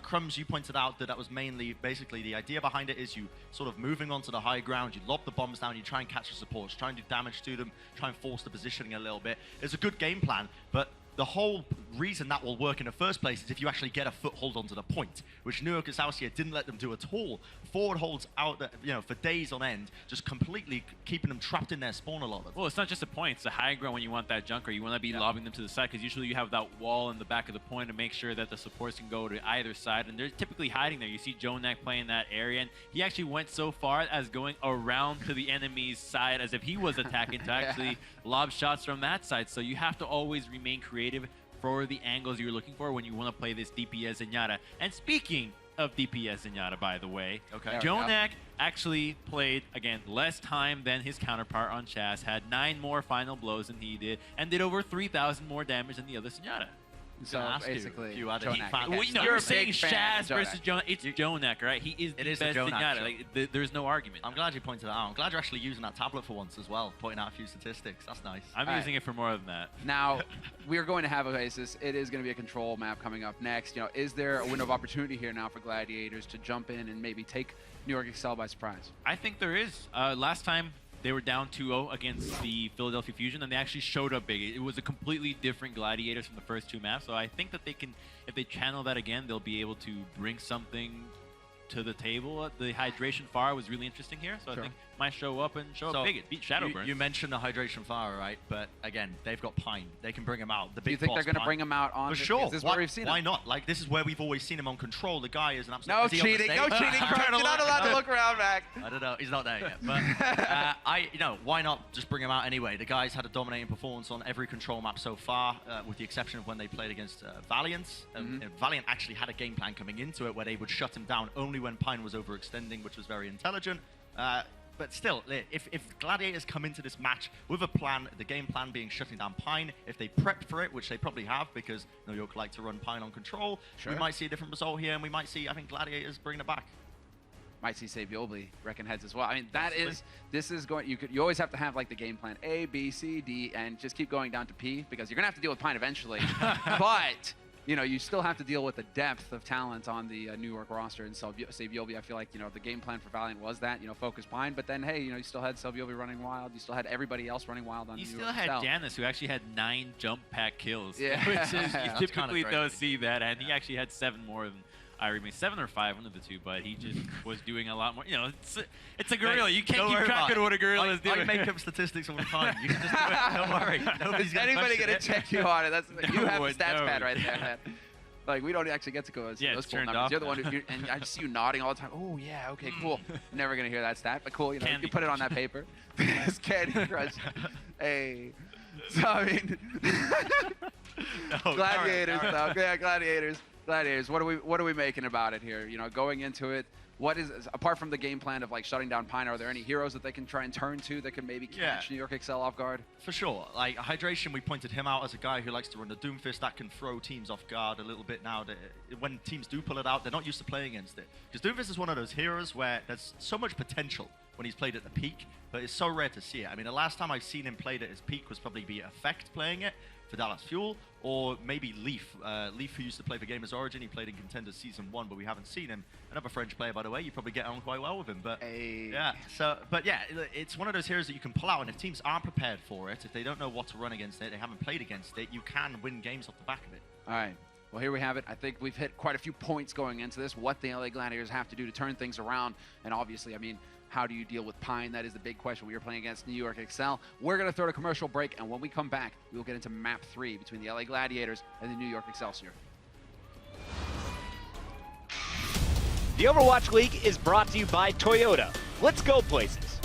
Crumbs, you pointed out that was mainly, basically, the idea behind it is you sort of moving onto the high ground, you lob the bombs down, you try and catch the supports, try and do damage to them, try and force the positioning a little bit. It's a good game plan, but the whole reason that will work in the first place is if you actually get a foothold onto the point, which New York Excelsior didn't let them do at all. Forward holds out, for days on end, just completely keeping them trapped in their spawn a lot of them. Well, it's not just a point, it's the high ground when you want that junker. You want to be lobbing them to the side because usually you have that wall in the back of the point to make sure that the supports can go to either side, and they're typically hiding there. You see Jonak playing that area, and he actually went so far as going around to the enemy's side as if he was attacking to actually lob shots from that side. So you have to always remain creative for the angles you're looking for when you want to play this DPS Zenyatta. And speaking of DPS Zenyatta, by the way, Jonak actually played, again, less time than his counterpart on Chaz, had 9 more final blows than he did, and did over 3,000 more damage than the other Zenyatta. So basically, you had a Heat Jonak. fan. Well, You're you're a saying big fan of Shaz versus Jonak. It's Jonak, right? He is the is the best Jonak Zenyatta. show. Like, there's no argument. I'm glad you pointed that out. I'm glad you're actually using that tablet for once as well, pointing out a few statistics. That's nice. I'm using it for more than that. Now, we're going to have Oasis. It is going to be a control map coming up next. You know, is there a window of opportunity here now for Gladiators to jump in and maybe take New York Excel by surprise? I think there is. Last time they were down 2-0 against the Philadelphia Fusion, and they actually showed up big. It was a completely different Gladiators from the first two maps, so I think that they can, if they channel that again, they'll be able to bring something to the table. The hydration fire was really interesting here, so I think might show up and show up big. It beat Shadowburn. You mentioned the hydration fire, right? But again, they've got Pine. They can bring him out. The big Do you think they're going to Pine. bring him out on? For sure. Is this where we've seen Why him? not? Like, this is where we've always seen him on Control. The guy is an absolute... No is he on the cheating. stage? No cheating. You're not allowed to look around, Mac. I don't know. He's not there yet. But why not just bring him out anyway? The guy's had a dominating performance on every Control map so far, with the exception of when they played against Valiant. Valiant actually had a game plan coming into it where they would shut him down only when Pine was overextending, which was very intelligent. But still, if Gladiators come into this match with a plan, the game plan being shutting down Pine, if they prep for it, which they probably have because New York like to run Pine on Control, we might see a different result here, and we might see, I think, Gladiators bringing it back. Might see Savioli reckon heads as well. I mean, this is going. You always have to have like the game plan A, B, C, D, and just keep going down to P because you're gonna have to deal with Pine eventually. But you know, you still have to deal with the depth of talent on the New York roster. And so Savioli, I feel like, you know, the game plan for Valiant was that, you know, focus Pine. But then, hey, you know, you still had Savioli running wild. You still had everybody else running wild on New York. You still had Janice, who actually had 9 jump pack kills. Yeah. Which is, you typically crazy. don't see that. And he actually had 7 more than Irene. 7 or 5, one of the two. But he just was doing a lot more. You know, it's a gorilla. You can't keep track of what a gorilla is doing. I make up statistics all the time. You can just do it. Don't worry. Nobody's gonna anybody question gonna it. check you on it? That's you have the one, stats no. pad right there, man. Like, we don't actually get to go see those full numbers. You're the one who, and I just see you nodding all the time. Oh, yeah, okay, cool. Never going to hear that stat, but cool. You know, you put it on that paper. It's Candy Crush. Hey. So, I mean, Gladiators, though. Yeah, Gladiators. Gladiators. What are we making about it here? You know, going into it, what is, apart from the game plan of, like, shutting down Pine, are there any heroes that they can try and turn to that can maybe catch New York Excel off guard? For sure. Like, Hydration, we pointed him out as a guy who likes to run the Doomfist. That can throw teams off guard a little bit now. When teams do pull it out, they're not used to playing against it. Because Doomfist is one of those heroes where there's so much potential when he's played at the peak, but it's so rare to see it. I mean, the last time I've seen him played at his peak was probably be Effect playing it for Dallas Fuel, or maybe Leaf. Leaf, who used to play for Gamers Origin, he played in Contenders Season 1, but we haven't seen him. Another French player, by the way. You probably get on quite well with him. But yeah, but yeah, it's one of those heroes that you can pull out, and if teams aren't prepared for it, if they don't know what to run against it, they haven't played against it, you can win games off the back of it. All right. Well, here we have it. I think we've hit quite a few points going into this, what the LA Gladiators have to do to turn things around. And obviously, I mean, how do you deal with Pine? That is the big question when you're playing against New York Excel. We're going to throw a commercial break, and when we come back, we will get into map 3 between the LA Gladiators and the New York Excelsior. The Overwatch League is brought to you by Toyota. Let's go places.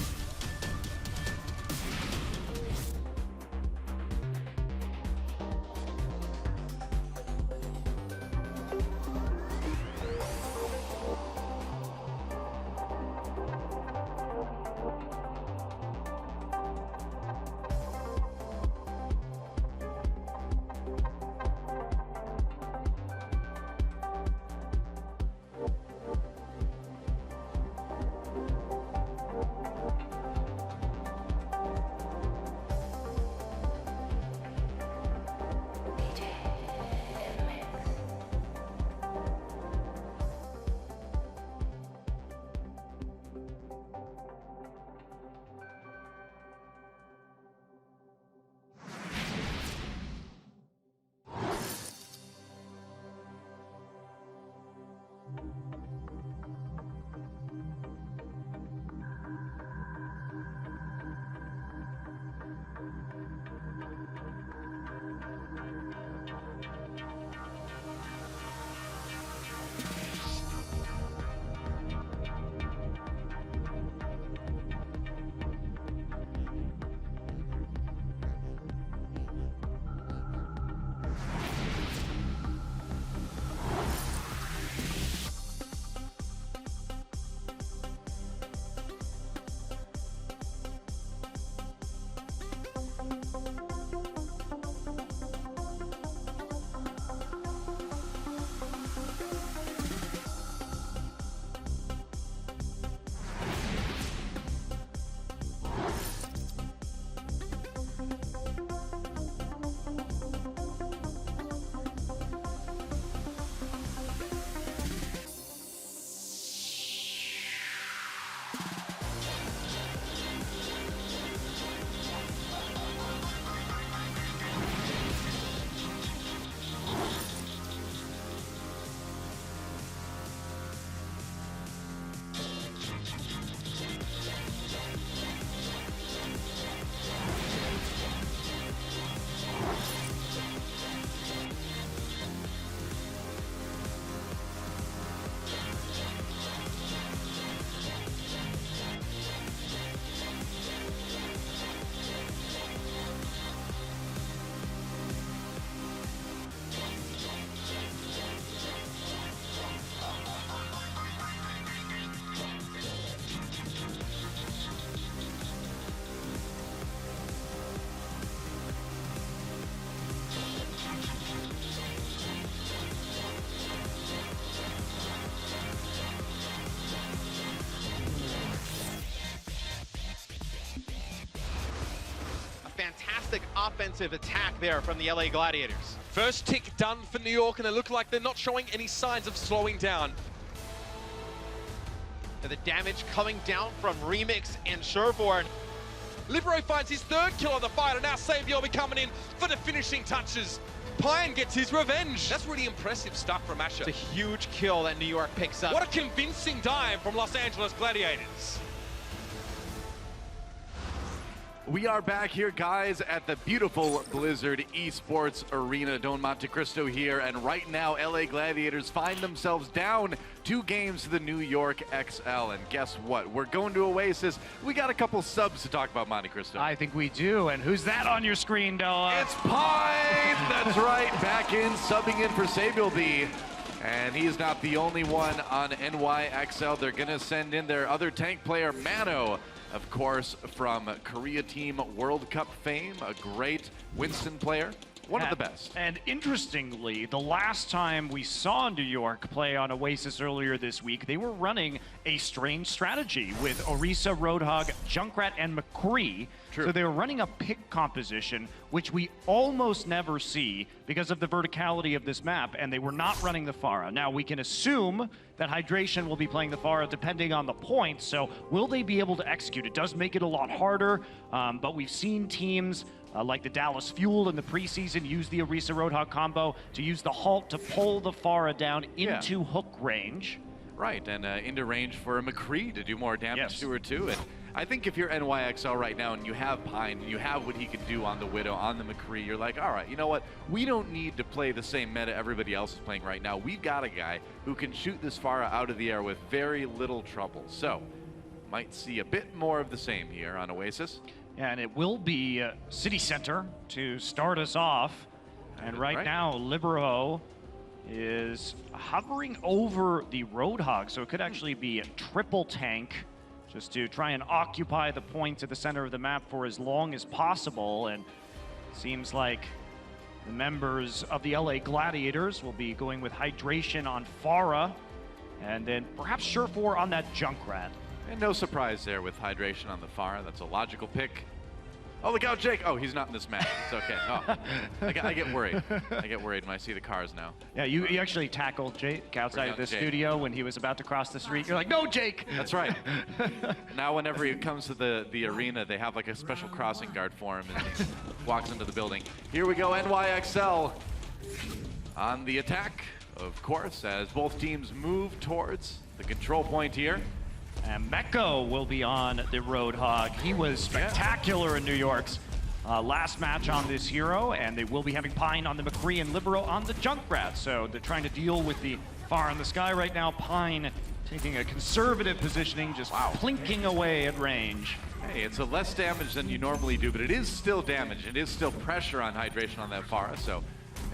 fantastic offensive attack there from the LA Gladiators. First tick done for New York, and they look like they're not showing any signs of slowing down. The damage coming down from Remix and Sherborne. Libero finds his third kill of the fight, and now Savior be coming in for the finishing touches. Pine gets his revenge. That's really impressive stuff from Asher. It's a huge kill that New York picks up. What a convincing dive from Los Angeles Gladiators. We are back here, guys, at the beautiful Blizzard Esports Arena, Don Monte Cristo here, and right now LA Gladiators find themselves down 2 games to the New York XL, and guess what? We're going to Oasis. We got a couple subs to talk about, Monte Cristo. I think we do, and who's that on your screen, Doa? It's Pine! That's right, back in, subbing in for Samuel B. And he's not the only one on NYXL. They're gonna send in their other tank player, Mano, of course, from Korea Team World Cup fame, a great Winston player, one of the best. And interestingly, the last time we saw New York play on Oasis earlier this week, they were running a strange strategy with Orisa, Roadhog, Junkrat, and McCree. True. So they were running a pick composition, which we almost never see because of the verticality of this map, and they were not running the Pharah. Now, we can assume that Hydration will be playing the Pharah depending on the points, so will they be able to execute? It does make it a lot harder, but we've seen teams like the Dallas Fuel in the preseason use the Orisa Roadhog combo to use the halt to pull the Pharah down into hook range. Right, and into range for a McCree to do more damage to her too. And I think if you're NYXL right now and you have Pine and you have what he can do on the Widow, on the McCree, you're like, all right, you know what? We don't need to play the same meta everybody else is playing right now. We've got a guy who can shoot this Pharah out of the air with very little trouble. So, might see a bit more of the same here on Oasis. And it will be City Center to start us off. And right now, Libero is hovering over the Roadhog, so it could actually be a triple tank just to try and occupy the point at the center of the map for as long as possible. And it seems like the members of the LA Gladiators will be going with Hydration on Pharah, and then perhaps Surefour on that Junkrat. And no surprise there with Hydration on the Pharah. That's a logical pick. Oh, look out, Jake. Oh, he's not in this match. It's okay. Oh, I get worried. I get worried when I see the cars now. Yeah, you actually tackled Jake outside of the studio when he was about to cross the street. You're like, no, Jake! That's right. Now whenever he comes to the arena, they have like a special crossing guard for him and he walks into the building. Here we go, NYXL on the attack, of course, as both teams move towards the control point here. And Mecco will be on the Roadhog. He was spectacular in New York's last match on this hero, and they will be having Pine on the McCree and Libero on the Junkrat. So they're trying to deal with the Far in the Sky right now. Pine taking a conservative positioning, just plinking away at range. Hey, it's a less damage than you normally do, but it is still damage. It is still pressure on Hydration on that Pharah, so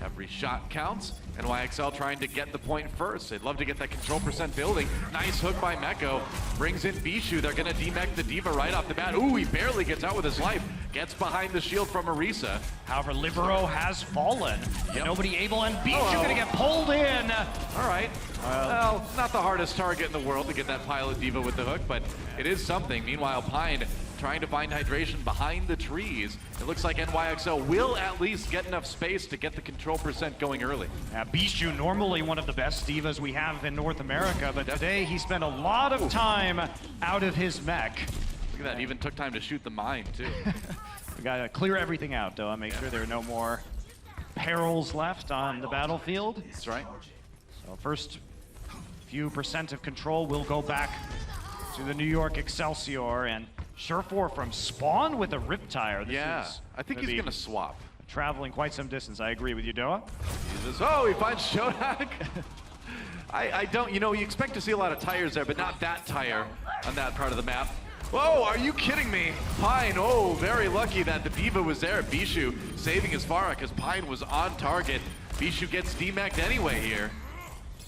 every shot counts. NYXL trying to get the point first. They'd love to get that control percent building. Nice hook by Mecco. Brings in Bishu. They're going to demech the Diva right off the bat. Ooh, he barely gets out with his life. Gets behind the shield from Orisa. However, Libero has fallen. Nobody able, and Bishu going to get pulled in. All right. Well, not the hardest target in the world to get that pilot Diva with the hook, but it is something. Meanwhile, Pine trying to find Hydration behind the trees. It looks like NYXL will at least get enough space to get the control percent going early. Bishu, normally one of the best Divas we have in North America, but today he spent a lot of time out of his mech. Look at that, even took time to shoot the mine too. We gotta clear everything out, though, and make sure there are no more perils left on the battlefield. That's right. So first few percent of control will go back to the New York Excelsior, and Surefour from spawn with a Riptire. I think he's gonna swap. Traveling quite some distance. I agree with you, Doa. Oh, he finds Shodak. I don't, you expect to see a lot of tires there, but not that tire on that part of the map. Whoa, are you kidding me? Pine, very lucky that the Diva was there. Bishu saving his Pharah because Pine was on target. Bishu gets demeched anyway here.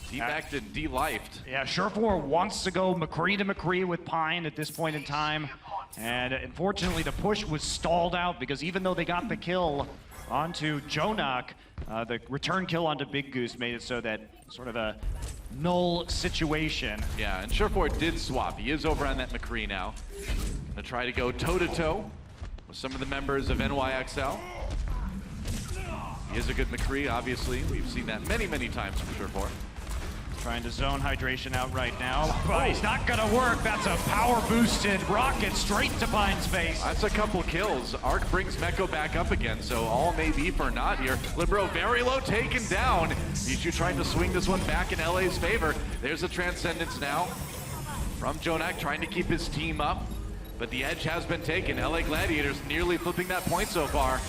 Demeched and de-lifed. Yeah, Surefour wants to go McCree to McCree with Pine at this point in time. And unfortunately, the push was stalled out because even though they got the kill onto Jonak, the return kill onto Big Goose made it so that sort of a null situation. Yeah, and Surefour did swap. He is over on that McCree now. Gonna try to go toe-to-toe some of the members of NYXL. He is a good McCree, obviously. We've seen that many, many times from Surefour. Trying to zone Hydration out right now. But it's not gonna work. That's a power boosted rocket straight to Pine's face. That's a couple kills. Arc brings Meko back up again, so all may be for naught here. Libero very low, taken down. Bijou trying to swing this one back in LA's favor. There's a Transcendence now from Jonak, trying to keep his team up. But the edge has been taken. LA Gladiators nearly flipping that point so far.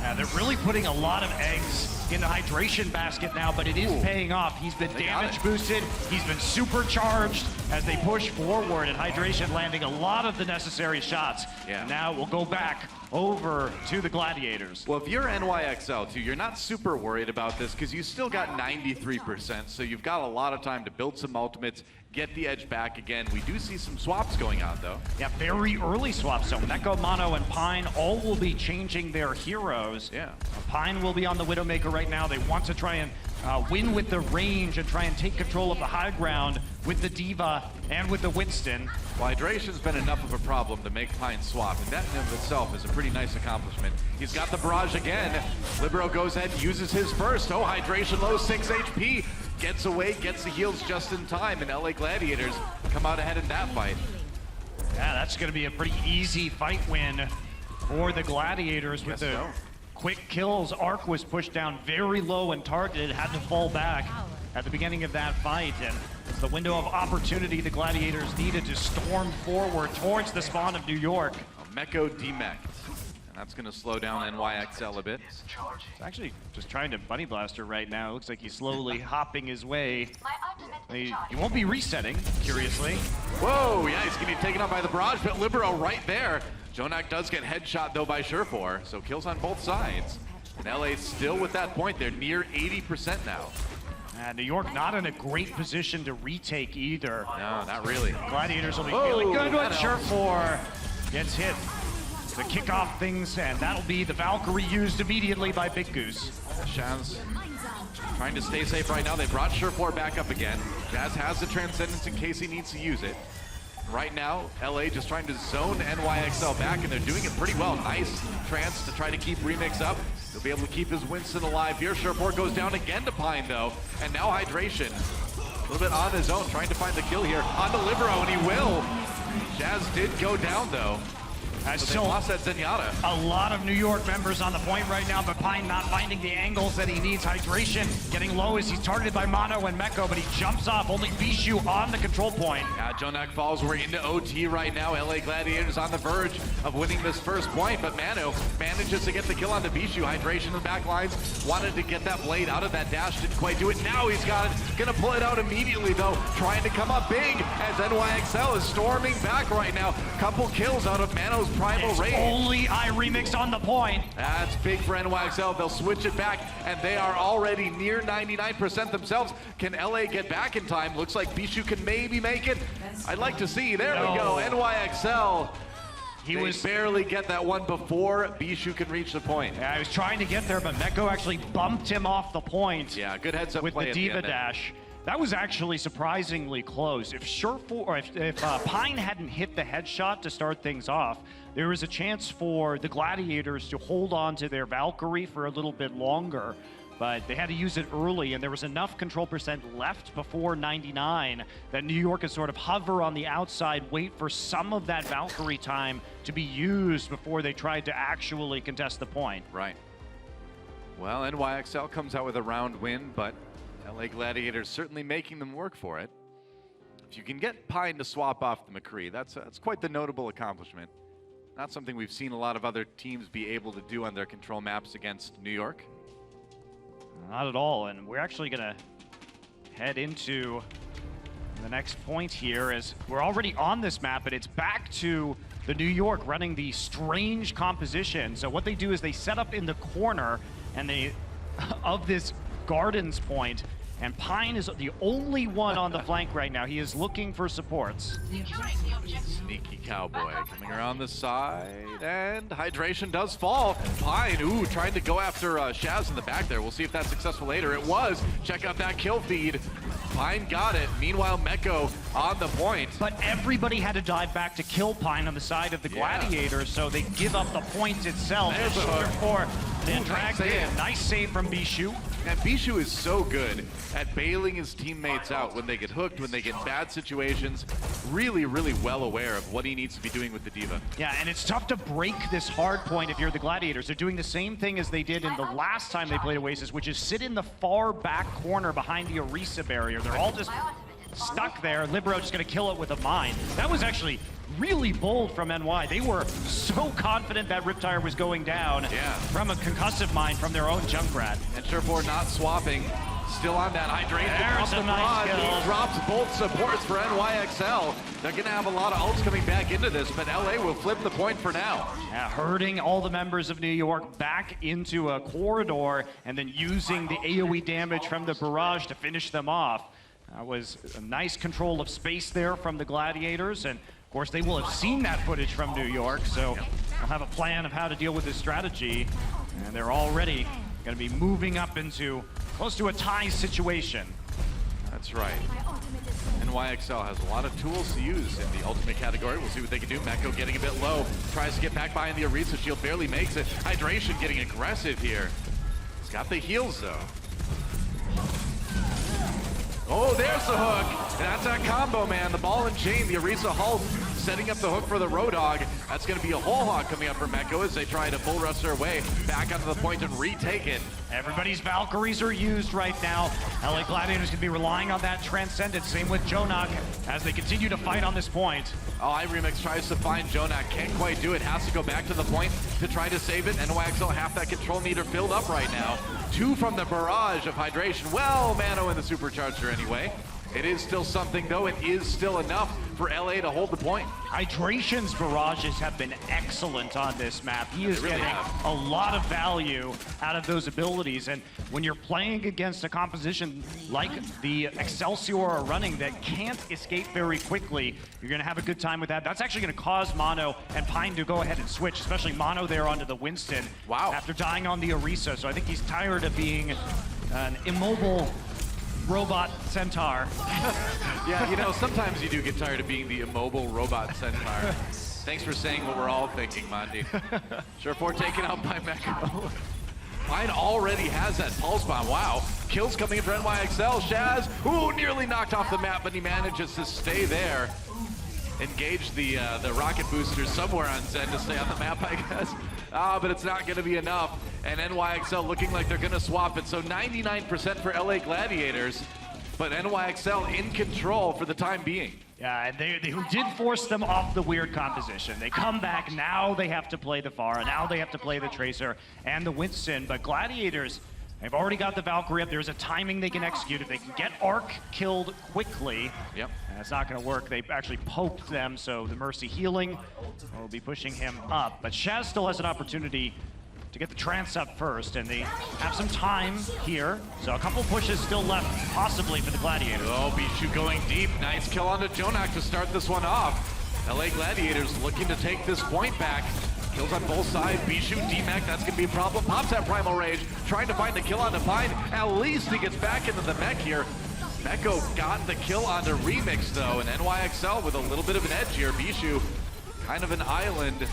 Yeah, they're really putting a lot of eggs in the Hydration basket now, but it is paying off. He's been damage boosted. He's been supercharged as they push forward, and Hydration landing a lot of the necessary shots. Yeah. Now we'll go back over to the Gladiators. Well, if you're NYXL too, you're not super worried about this because you still got 93%, so you've got a lot of time to build some ultimates, get the edge back again. We do see some swaps going on though. Yeah, very early swaps. So Meko, Mono, and Pine all will be changing their heroes. Yeah. Pine will be on the Widowmaker right now. They want to try and win with the range and try and take control of the high ground with the Diva and with the Winston. Well, Hydration's been enough of a problem to make Pine swap, and that in of itself is a pretty nice accomplishment. He's got the barrage again. Libero goes ahead, uses his first. Oh, Hydration low, 6 HP. Gets away, gets the heals just in time, and LA Gladiators come out ahead in that fight. Yeah, that's going to be a pretty easy fight win for the Gladiators with the quick kills. Arc was pushed down very low and targeted, had to fall back at the beginning of that fight, and it's the window of opportunity the Gladiators needed to storm forward towards the spawn of New York. Meko demeched. That's going to slow down NYXL a bit. He's actually just trying to Bunny Blaster right now. Looks like he's slowly hopping his way. He won't be resetting, curiously. Whoa, yeah, he's going to be taken out by the barrage, but Libero right there. Jonak does get headshot, though, by Surefour, so kills on both sides. And LA still with that point. They're near 80% now. New York not in a great position to retake either. No, not really. Gladiators will be feeling good when Surefour gets hit to kick off things, and that'll be the Valkyrie used immediately by Big Goose. Shaz trying to stay safe right now. They brought Surefour back up again. Jazz has the Transcendence in case he needs to use it. Right now, LA just trying to zone NYXL back, and they're doing it pretty well. Nice trance to try to keep Remix up. He'll be able to keep his Winston alive here. Surefour goes down again to Pine, though. And now Hydration. A little bit on his own, trying to find the kill here. On the Libero, and he will. Jazz did go down, though. So they lost that Zenyatta. A lot of New York members on the point right now, but Pine not finding the angles that he needs. Hydration getting low as he's targeted by Mono and Meko, but he jumps off. Only Bijou on the control point. Jonak falls. We're into OT right now. LA Gladiators on the verge of winning this first point, but Mano manages to get the kill on the Bijou. Hydration in the back lines. Wanted to get that blade out of that dash. Didn't quite do it. Now he's got it. Gonna pull it out immediately, though. Trying to come up big as NYXL is storming back right now. Couple kills out of Mano's primal it's range. Only Remix on the point. That's big for NYXL. They'll switch it back, and they are already near 99% themselves. Can LA get back in time? Looks like Bijou can maybe make it. I'd like to see. There we go. NYXL. They barely get that one before Bijou can reach the point. Yeah, I was trying to get there, but Meko actually bumped him off the point. Yeah, good heads up with play the Diva dash. That was actually surprisingly close. If Surefour, or if Pine hadn't hit the headshot to start things off, there was a chance for the Gladiators to hold on to their Valkyrie for a little bit longer. But they had to use it early, and there was enough control percent left before 99 that New York could sort of hover on the outside, wait for some of that Valkyrie time to be used before they tried to actually contest the point. Right. Well, NYXL comes out with a round win, but LA Gladiators certainly making them work for it. If you can get Pine to swap off the McCree, that's quite the notable accomplishment. Not something we've seen a lot of other teams be able to do on their control maps against New York. Not at all, and we're actually gonna head into the next point here as we're already on this map, but it's back to the New York running the strange composition. So what they do is they set up in the corner and they of this gardens point, and Pine is the only one on the flank right now. He is looking for supports. Sneaky cowboy coming around the side, and Hydration does fall. Pine, trying to go after Shaz in the back there. We'll see if that's successful later. It was. Check out that kill feed. Pine got it. Meanwhile, Meko on the point. But everybody had to dive back to kill Pine on the side of the Gladiators, so they give up the point itself. There's the hook. Then dragged in. Nice save from Bishu. And Bishu is so good at bailing his teammates out when they get hooked, when they get in bad situations. Really, really well aware of what he needs to be doing with the D.Va. Yeah, and it's tough to break this hard point if you're the Gladiators. They're doing the same thing as they did in the last time they played Oasis, which is sit in the far back corner behind the Orisa barrier. They're all just stuck there. Libero just going to kill it with a mine. That was actually really bold from NY. They were so confident that Riptire was going down from a concussive mine from their own Junkrat. And Sherfor not swapping. Still on that hydration. There's a nice kill. He drops both supports for NYXL. They're going to have a lot of ults coming back into this, but LA will flip the point for now. Yeah, herding all the members of New York back into a corridor and then using the AoE damage from the barrage to finish them off. That was a nice control of space there from the Gladiators, and of course they will have seen that footage from New York, so they'll have a plan of how to deal with this strategy, and they're already going to be moving up into close to a tie situation. That's right. NYXL has a lot of tools to use in the ultimate category. We'll see what they can do. Meko getting a bit low, tries to get back behind the Orisa shield, barely makes it. Hydration getting aggressive here. He's got the heals though. Oh, there's the hook. And that's that combo, man. The ball and chain, the Orisa Hulk setting up the hook for the Roadhog. That's going to be a whole hog coming up for Meko as they try to bull rush their way back onto the point and retake it. Everybody's Valkyries are used right now. LA Gladiators can be relying on that Transcendent. Same with Jonak as they continue to fight on this point. Oh, iRemix tries to find Jonak. Can't quite do it. Has to go back to the point to try to save it. NYXL half that control meter filled up right now. 2 from the barrage of hydration. Well, Mano in the supercharger anyway. It is still something, though. It is still enough for LA to hold the point. Hydration's barrages have been excellent on this map. He is getting a lot of value out of those abilities. And when you're playing against a composition like the Excelsior are running that can't escape very quickly, you're going to have a good time with that. That's actually going to cause Mono and Pine to go ahead and switch, especially Mono there onto the Winston. Wow. After dying on the Orisa. So I think he's tired of being an immobile robot centaur. Yeah, you know, sometimes you do get tired of being the immobile robot centaur. Thanks for saying what we're all thinking, Monty. Sherfor taken out by Meko. Pine already has that pulse bomb. Wow. Kills coming in for NYXL. Shaz, ooh, nearly knocked off the map, but he manages to stay there. Engage the rocket boosters somewhere on Zen to stay on the map, I guess. But it's not going to be enough. And NYXL looking like they're going to swap it. So 99% for LA Gladiators, but NYXL in control for the time being. Yeah, and they did force them off the weird composition. They come back, now they have to play the Pharah, now they have to play the Tracer and the Winston, but Gladiators, they've already got the Valkyrie up. There's a timing they can execute. If they can get Arc killed quickly, that's not going to work. They actually poked them, so the Mercy healing will be pushing him up. But Shaz still has an opportunity to get the trance up first, and they have some time here. So a couple pushes still left, possibly for the Gladiators. Oh, Bishu going deep. Nice kill onto Jonak to start this one off. LA Gladiators looking to take this point back. Kills on both sides. Bishu, D-Mech, that's going to be a problem. Pops that Primal Rage, trying to find the kill onto Pine. At least he gets back into the mech here. Meko got the kill onto Remix, though, and NYXL with a little bit of an edge here. Bishu, kind of an island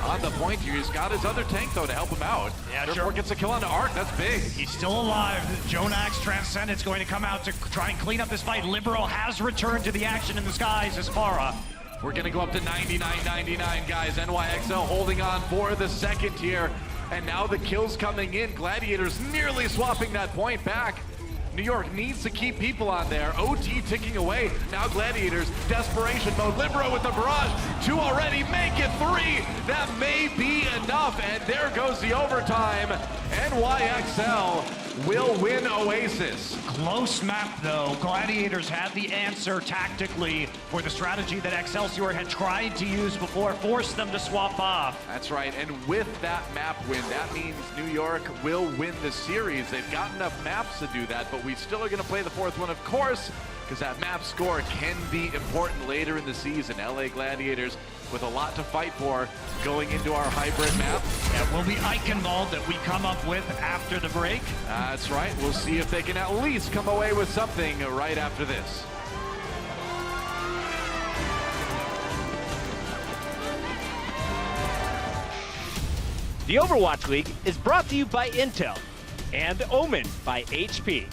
on the point here. He's got his other tank, though, to help him out. Yeah, sure. Gets a kill onto Arc. That's big. He's still alive. Jonak's Transcendent's going to come out to try and clean up this fight. Libero has returned to the action in the skies as Pharah. We're going to go up to 99-99, guys. NYXL holding on for the second here. And now the kills coming in. Gladiators nearly swapping that point back. New York needs to keep people on there. OT ticking away. Now Gladiators, desperation mode. Libero with the barrage. 2 already, make it 3. That may be enough. And there goes the overtime. NYXL will win Oasis. Close map, though. Gladiators had the answer tactically for the strategy that Excelsior had tried to use before, forced them to swap off. That's right, and with that map win, that means New York will win the series. They've got enough maps to do that, but we still are going to play the 4th one, of course, because that map score can be important later in the season. LA Gladiators with a lot to fight for going into our hybrid map. It will be Eichenwald that we come up with after the break. That's right. We'll see if they can at least come away with something right after this. The Overwatch League is brought to you by Intel and Omen by HP.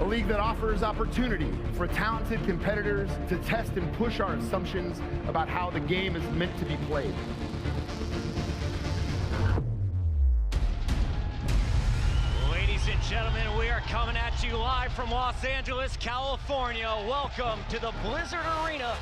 A league that offers opportunity for talented competitors to test and push our assumptions about how the game is meant to be played. Ladies and gentlemen, we are coming at you live from Los Angeles, California. Welcome to the Blizzard Arena.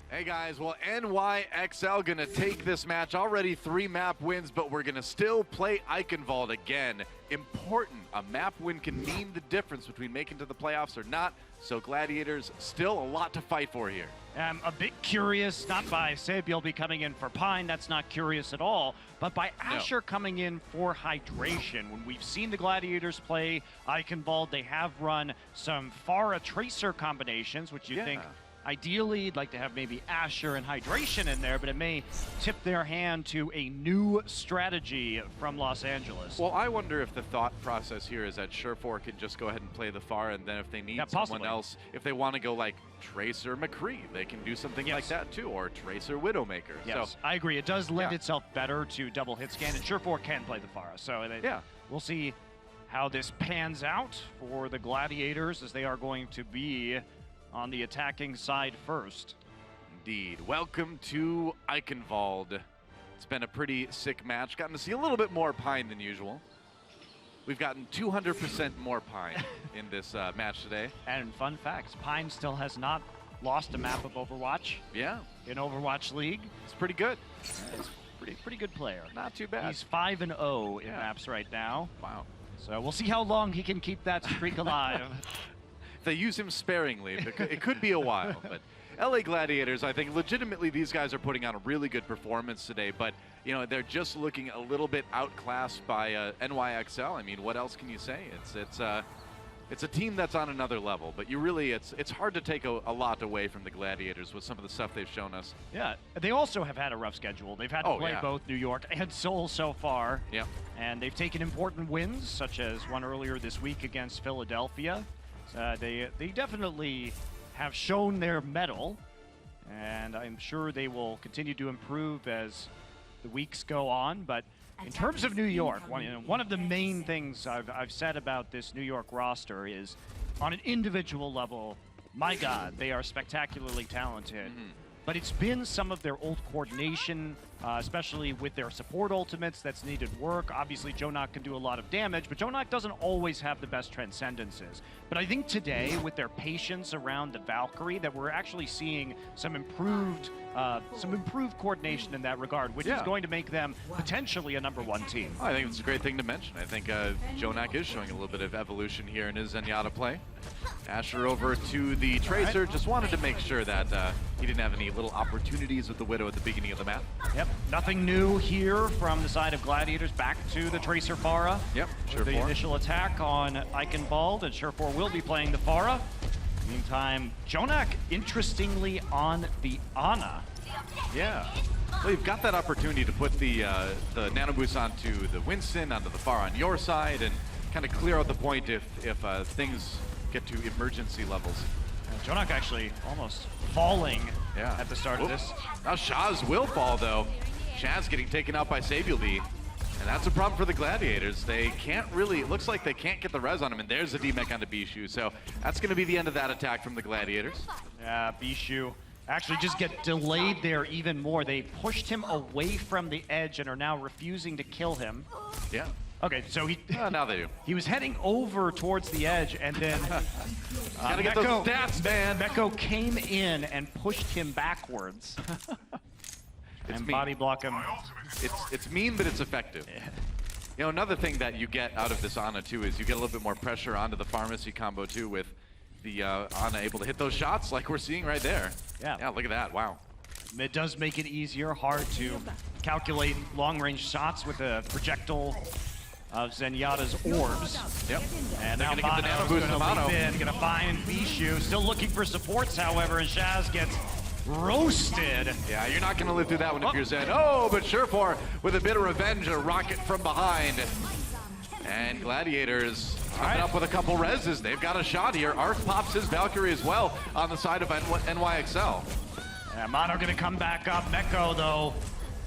Hey guys, well, NYXL gonna take this match. Already 3 map wins, but we're gonna still play Eichenwald again. Important, a map win can mean the difference between making to the playoffs or not, so Gladiators still a lot to fight for here. I'm a bit curious, not by Sabiel coming in for Pine, that's not curious at all, but by Asher coming in for Hydration. When we've seen the Gladiators play Eichenwald, they have run some Pharah Tracer combinations, which you think ideally, you'd like to have maybe Asher and Hydration in there, but it may tip their hand to a new strategy from Los Angeles. Well, I wonder if the thought process here is that Surefour can just go ahead and play the Pharah, and then if they need someone else, if they want to go like Tracer McCree, they can do something like that too, or Tracer Widowmaker. Yes, so, I agree. It does lend itself better to double hit scan, and Surefour can play the Pharah. So we'll see how this pans out for the Gladiators, as they are going to be on the attacking side first. Indeed. Welcome to Eichenwald. It's been a pretty sick match. Gotten to see a little bit more Pine than usual. We've gotten 200% more Pine in this match today. And fun facts, Pine still has not lost a map of Overwatch. Yeah. In Overwatch League. It's pretty good. It's pretty good player. Not too bad. He's 5-0 in maps right now. Wow. So we'll see how long he can keep that streak alive. They use him sparingly. It could be a while, but LA Gladiators, I think legitimately these guys are putting on a really good performance today, but you know, they're just looking a little bit outclassed by NYXL. I mean, what else can you say? It's a team that's on another level, but it's hard to take a lot away from the Gladiators with some of the stuff they've shown us. Yeah, they also have had a rough schedule. They've had to play both New York and Seoul so far. Yeah. And they've taken important wins, such as one earlier this week against Philadelphia. They definitely have shown their mettle, and I'm sure they will continue to improve as the weeks go on. But in terms of New York, one of the main things I've said about this New York roster is, on an individual level, my God, they are spectacularly talented. But it's been some of their old coordination, especially with their support ultimates, that's needed work. Obviously, Jonak can do a lot of damage, but Jonak doesn't always have the best transcendences. But I think today, with their patience around the Valkyrie, that we're actually seeing some improved coordination in that regard, which is going to make them potentially a #1 team. I think it's a great thing to mention. I think Jonak is showing a little bit of evolution here in his Zenyatta play. Asher over to the Tracer, just wanted to make sure that he didn't have any little opportunities with the Widow at the beginning of the map. Yep, nothing new here from the side of Gladiators. Back to the Tracer Pharah. Yep, The initial attack on Eichenwald, and Surefour will be playing the Pharah. Meantime, Jonak, interestingly, on the Ana. Yeah. Well, you've got that opportunity to put the nano boost onto the Winston, onto the Pharah on your side, and kind of clear out the point if things get to emergency levels. Jonak actually almost falling at the start of this. Now Shaz will fall, though. Shaz getting taken out by Sabieldi. And that's a problem for the Gladiators. They can't really, it looks like they can't get the res on him, and there's a D-Mech onto Bishu. So that's going to be the end of that attack from the Gladiators. Yeah, Bishu actually just get delayed there even more. They pushed him away from the edge and are now refusing to kill him. Yeah. Okay, so he now they do. He was heading over towards the edge, and then gotta get those stats, man. Meko came in and pushed him backwards. And body block him. It's mean, but it's effective. Yeah. You know, another thing that you get out of this Ana too is you get a little bit more pressure onto the pharmacy combo too, with the Ana able to hit those shots like we're seeing right there. Yeah, look at that. Wow. It does make it easier, hard to calculate long-range shots with a projectile of Zenyatta's orbs. Yep. And now gonna get the nano boost to Mano. Gonna find Bishu. Still looking for supports, however, and Shaz gets roasted. Yeah, you're not gonna live through that one if you're Zen. Oh, but Surefour with a bit of revenge, a rocket from behind. And Gladiators coming up with a couple reses. They've got a shot here. Arc pops his Valkyrie as well on the side of NYXL. Yeah, Mano gonna come back up. Meko, though,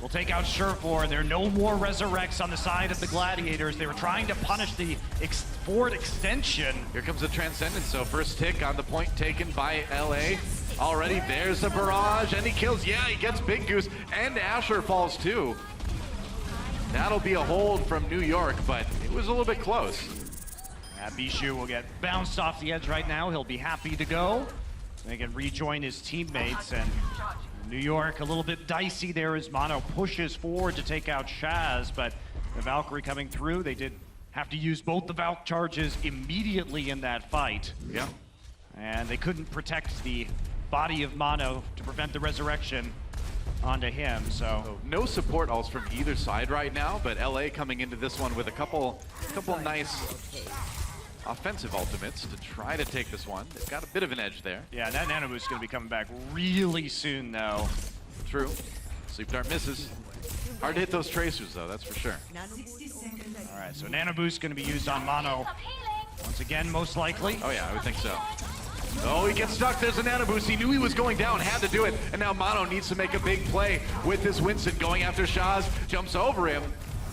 will take out Surefour. There are no more resurrects on the side of the Gladiators. They were trying to punish the forward extension. Here comes the Transcendence. So first tick on the point taken by LA. Already there's the barrage, and he kills. Yeah, he gets Big Goose, and Asher falls too. That'll be a hold from New York, but it was a little bit close. Bishu will get bounced off the edge right now. He'll be happy to go. They can rejoin his teammates, and New York a little bit dicey there as Mano pushes forward to take out Shaz, but the Valkyrie coming through. They did have to use both the Valk charges immediately in that fight. Yeah. And they couldn't protect the body of Mano to prevent the resurrection onto him, so no support alls from either side right now, but LA coming into this one with a couple nice offensive ultimates to try to take this one. They've got a bit of an edge there. Yeah, that nano boost is going to be coming back really soon, though. True. Sleep Dart misses. Hard to hit those tracers, though, that's for sure. All right, so nano boost is going to be used on Mano once again, most likely. Oh yeah, I would think so. Oh, he gets stuck. There's a nano boost. He knew he was going down, had to do it. And now Mano needs to make a big play with this Winston going after Shaz. Jumps over him.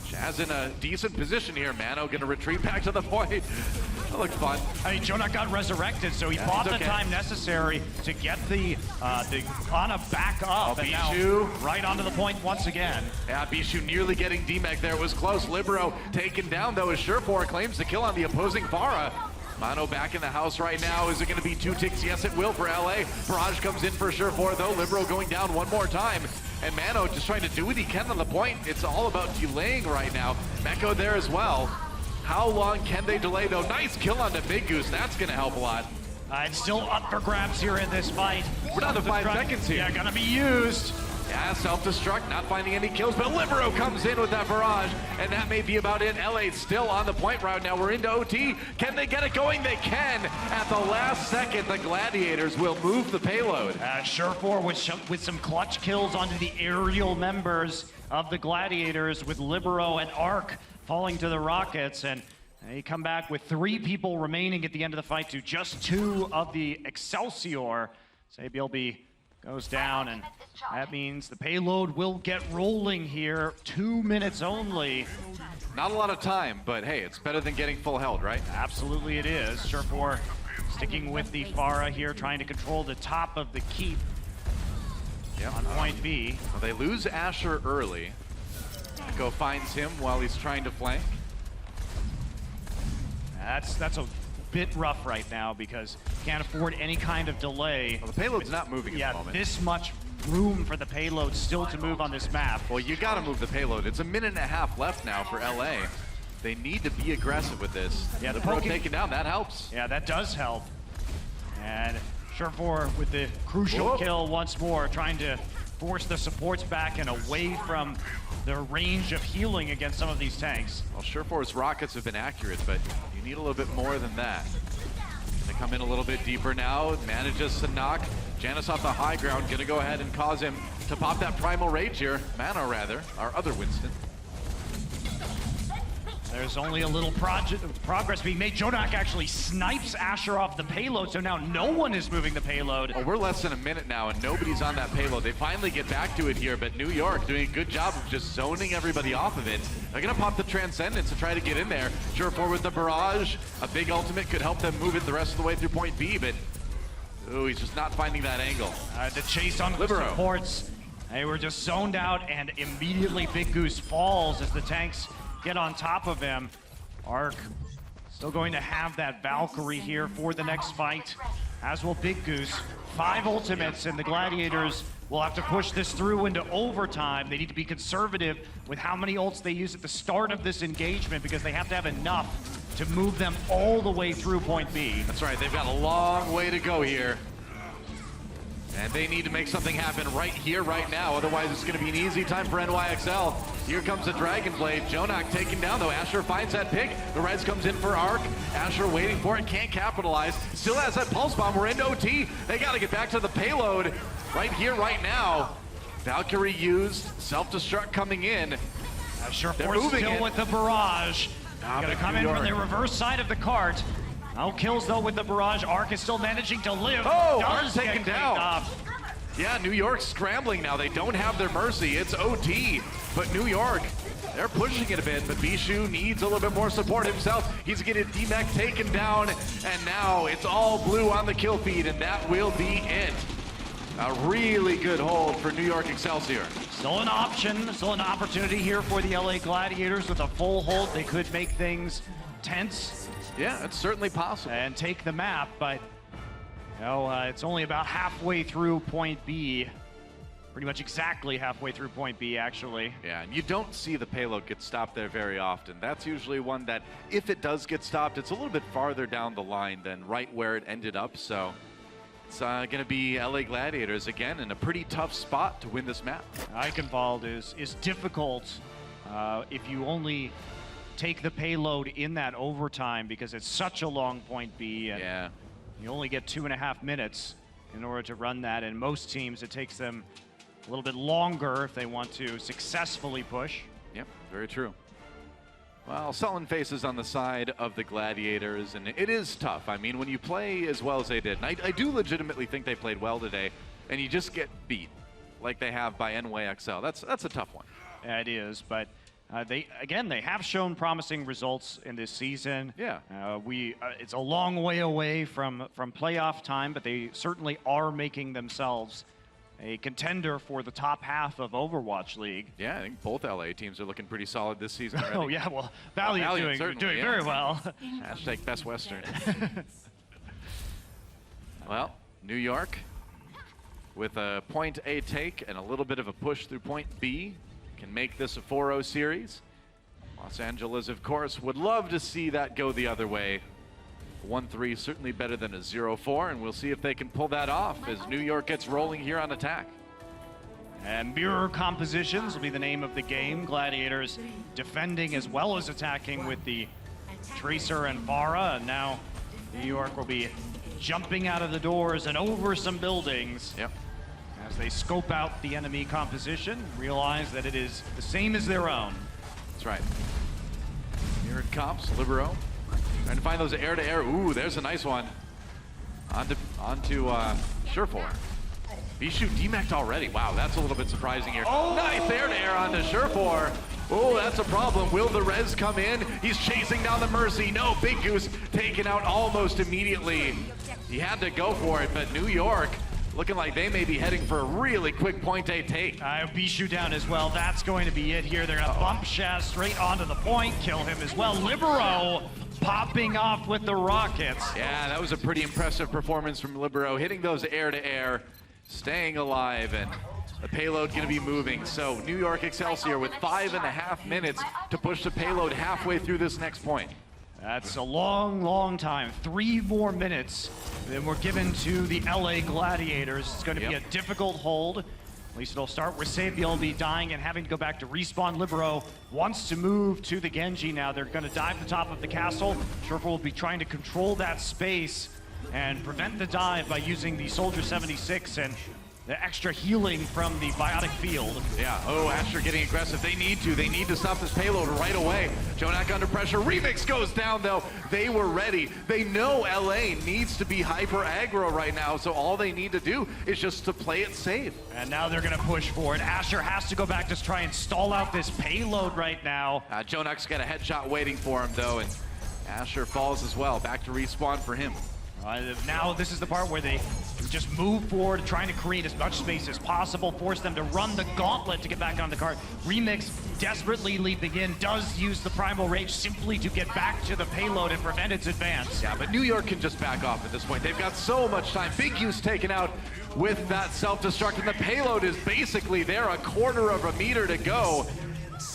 Shaz in a decent position here. Mano gonna retreat back to the point. That looked fun. I mean, Jonak got resurrected, so he bought the time necessary to get the Ana back up. And Bishu now right onto the point once again. Yeah, Bishu nearly getting D-Mech there. It was close. Libero taken down, though, as Surefour claims the kill on the opposing Pharah. Mano back in the house right now. Is it going to be 2 ticks? Yes, it will for LA. Barrage comes in for Surefour, though. Libero going down one more time. And Mano just trying to do what he can on the point. It's all about delaying right now. Meko there as well. How long can they delay, though? Nice kill onto Big Goose. That's going to help a lot. It's still up for grabs here in this fight. We're down to 5 seconds here. Yeah, gonna be used. Yeah, self-destruct, not finding any kills, but Libero comes in with that barrage, and that may be about it. LA still on the point route now. We're into OT. Can they get it going? They can. At the last second, the Gladiators will move the payload. Surefour with some clutch kills onto the aerial members of the Gladiators, with Libero and Arc falling to the Rockets, and they come back with 3 people remaining at the end of the fight to just 2 of the Excelsior. Sabielby goes down, and that means the payload will get rolling here. 2 minutes only. Not a lot of time, but hey, it's better than getting full held, right? Absolutely it is. Surefour sticking with the Pharah here, trying to control the top of the keep on point B. Well, they lose Asher early. Echo finds him while he's trying to flank. That's a bit rough right now because can't afford any kind of delay. Well, the payload's not moving at the moment. This much room for the payload still to move on this map. Well, you gotta move the payload. It's a minute and a half left now for LA. They need to be aggressive with this. Yeah, the pro taken down, that helps. Yeah, that does help. And Surefour with the crucial kill once more, trying to force the supports back and away from the range of healing against some of these tanks. Well, Surefour's rockets have been accurate, but you need a little bit more than that. They come in a little bit deeper now, manages to knock Janus off the high ground, gonna go ahead and cause him to pop that Primal Rage here. Mana, rather, our other Winston. There's only a little progress being made. Jonak actually snipes Asher off the payload, so now no one is moving the payload. Well, we're less than a minute now, and nobody's on that payload. They finally get back to it here, but New York doing a good job of just zoning everybody off of it. They're gonna pop the Transcendence to try to get in there. Surefour with the barrage. A big ultimate could help them move it the rest of the way through point B, but ooh, he's just not finding that angle. The chase on the supports. They were just zoned out, and immediately Big Goose falls as the tanks get on top of him. Arc still going to have that Valkyrie here for the next fight, as will Big Goose. 5 ultimates, and the Gladiators will have to push this through into overtime. They need to be conservative with how many ults they use at the start of this engagement because they have to have enough to move them all the way through point B. That's right, they've got a long way to go here. And they need to make something happen right here, right now. Otherwise, it's going to be an easy time for NYXL. Here comes the Dragon Blade. Jonak taken down, though. Asher finds that pick. The res comes in for Arc. Asher waiting for it. Can't capitalize. Still has that Pulse Bomb. We're into OT. They got to get back to the payload right here, right now. Valkyrie used. Self-destruct coming in. Surefour still with the barrage. Going to come in from the reverse side of the cart. No kills, though, with the barrage. Arc is still managing to live. Oh, Arc's taken down. Yeah, New York's scrambling now. They don't have their mercy. It's OT. But New York, they're pushing it a bit. But Bishu needs a little bit more support himself. He's getting D-Mech taken down. And now it's all blue on the kill feed. And that will be it. A really good hold for New York Excelsior. Still an option, still an opportunity here for the LA Gladiators. With a full hold, they could make things tense. Yeah, it's certainly possible. And take the map, but you know, it's only about halfway through point B. Pretty much exactly halfway through point B, actually. Yeah, and you don't see the payload get stopped there very often. That's usually one that, if it does get stopped, it's a little bit farther down the line than right where it ended up. So it's going to be LA Gladiators again in a pretty tough spot to win this map. Eichenwald is difficult if you only take the payload in that overtime because it's such a long point B, and you only get 2.5 minutes in order to run that. And most teams, it takes them a little bit longer if they want to successfully push. Yep, very true. Well, sullen faces on the side of the Gladiators, and it is tough. I mean, when you play as well as they did, and I do legitimately think they played well today, and you just get beat like they have by NYXL. That's a tough one. Yeah, it is, but they have shown promising results in this season. Yeah. It's a long way away from playoff time, but they certainly are making themselves a contender for the top half of Overwatch League. Yeah, I think both LA teams are looking pretty solid this season already. Oh yeah, well, Valiant doing very well. Hashtag Best Western. Well, New York with a point A take and a little bit of a push through point B can make this a 4-0 series. Los Angeles, of course, would love to see that go the other way. 1-3 certainly better than a 0-4, and we'll see if they can pull that off as New York gets rolling here on attack. And mirror compositions will be the name of the game. Gladiators defending as well as attacking with the Tracer and Farah, and now New York will be jumping out of the doors and over some buildings. Yep. As they scope out the enemy composition, realize that it is the same as their own. That's right. Mirrored comps, Libero. Trying to find those air-to-air. Ooh, there's a nice one. Onto Surefour. Bishu demacked already. Wow, that's a little bit surprising here. Oh, nice air-to-air onto Surefour. Oh, that's a problem. Will the res come in? He's chasing down the Mercy. No, Big Goose taken out almost immediately. He had to go for it, but New York looking like they may be heading for a really quick point A take. Bishu down as well. That's going to be it here. They're going to bump Shaz straight onto the point, kill him as well. Libero popping off with the rockets. Yeah, that was a pretty impressive performance from Libero, hitting those air-to-air, staying alive, and the payload going to be moving. So New York Excelsior with 5.5 minutes to push the payload halfway through this next point. That's a long, long time. 3 more minutes than we're given to the LA Gladiators. It's going to be a difficult hold. At least it'll start where Sabiel will be dying and having to go back to respawn. Libero wants to move to the Genji now. They're going to dive the top of the castle. Surefour will be trying to control that space and prevent the dive by using the Soldier 76 and the extra healing from the biotic field. Yeah, oh, Asher getting aggressive. They need to stop this payload right away. Jonak under pressure. Remix goes down though. They were ready. They know LA needs to be hyper aggro right now, so all they need to do is just to play it safe. And now they're gonna push for it. Asher has to go back to try and stall out this payload right now. Jonak's got a headshot waiting for him though, and Asher falls as well. Back to respawn for him. Now this is the part where they just move forward, trying to create as much space as possible, force them to run the gauntlet to get back on the card. Remix desperately leaping in, does use the Primal Rage simply to get back to the payload and prevent its advance. Yeah, but New York can just back off at this point. They've got so much time. Big Use taken out with that self-destruct, and the payload is basically there, a quarter of a meter to go.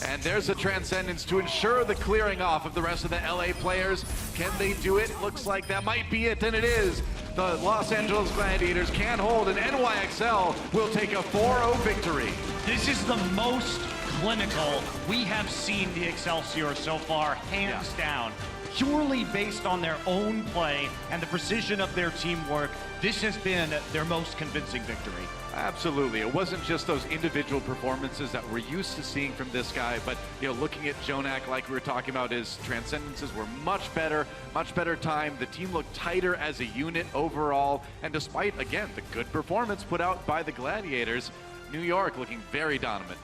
And there's a Transcendence to ensure the clearing off of the rest of the LA players. Can they do it? Looks like that might be it, and it is. The Los Angeles Gladiators can hold, and NYXL will take a 4-0 victory. This is the most clinical we have seen the Excelsior so far, hands down. Purely based on their own play and the precision of their teamwork, this has been their most convincing victory. Absolutely. It wasn't just those individual performances that we're used to seeing from this guy, but looking at Jonak, like we were talking about, his transcendences were much better time. The team looked tighter as a unit overall, and despite, again, the good performance put out by the Gladiators, New York looking very dominant.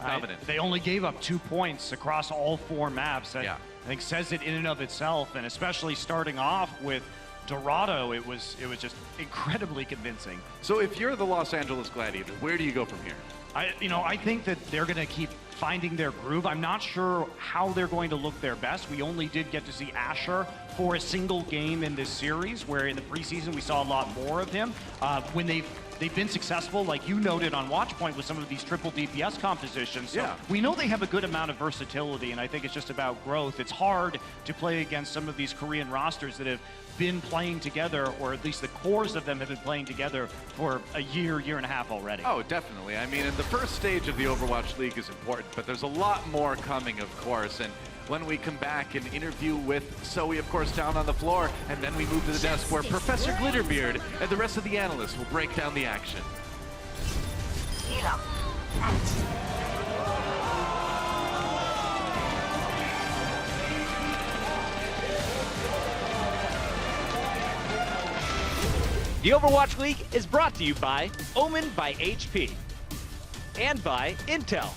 They only gave up 2 points across all 4 maps. That, I think says it in and of itself, and especially starting off with Dorado, it was just incredibly convincing. So if you're the Los Angeles Gladiators, where do you go from here? I think that they're going to keep finding their groove. I'm not sure how they're going to look their best. We only did get to see Asher for a single game in this series, where in the preseason we saw a lot more of him. When they've been successful, like you noted on Watchpoint, with some of these triple DPS compositions. So we know they have a good amount of versatility, and I think it's just about growth. It's hard to play against some of these Korean rosters that have been playing together, or at least the cores of them have been playing together for a year and a half already. Oh, definitely. I mean, in the first stage of the Overwatch League is important, but there's a lot more coming, of course. And when we come back and interview with Zoe, of course, down on the floor, and then we move to the desk where Professor Glitterbeard and the rest of the analysts will break down the action. The Overwatch League is brought to you by Omen by HP and by Intel.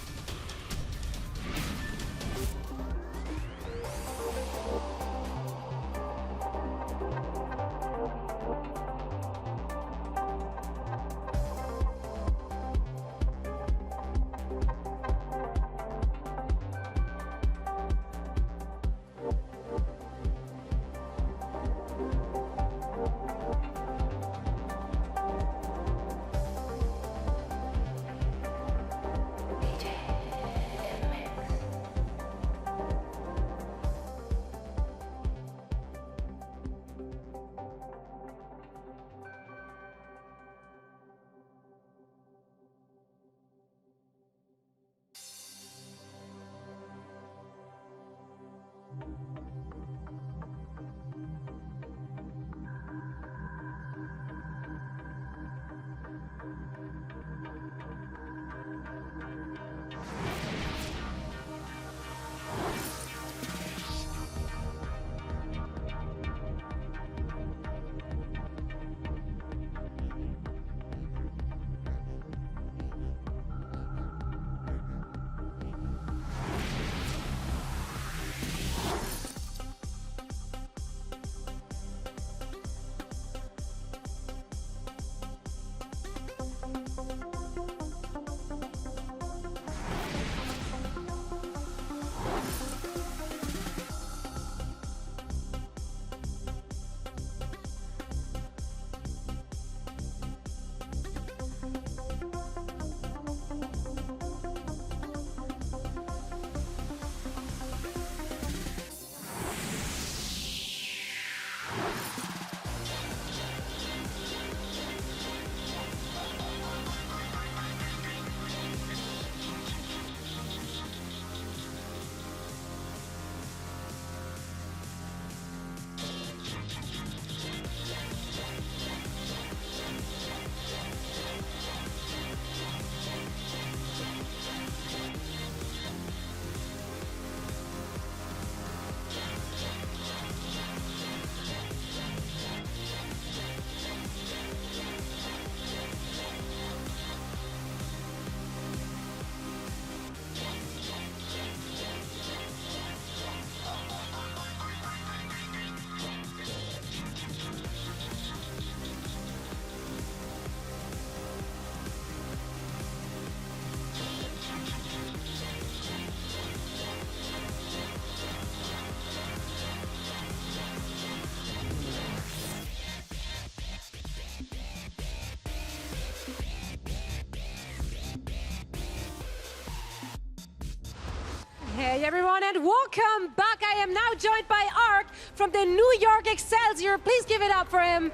Hey everyone, and welcome back. I am now joined by Ark from the New York Excelsior. Please give it up for him.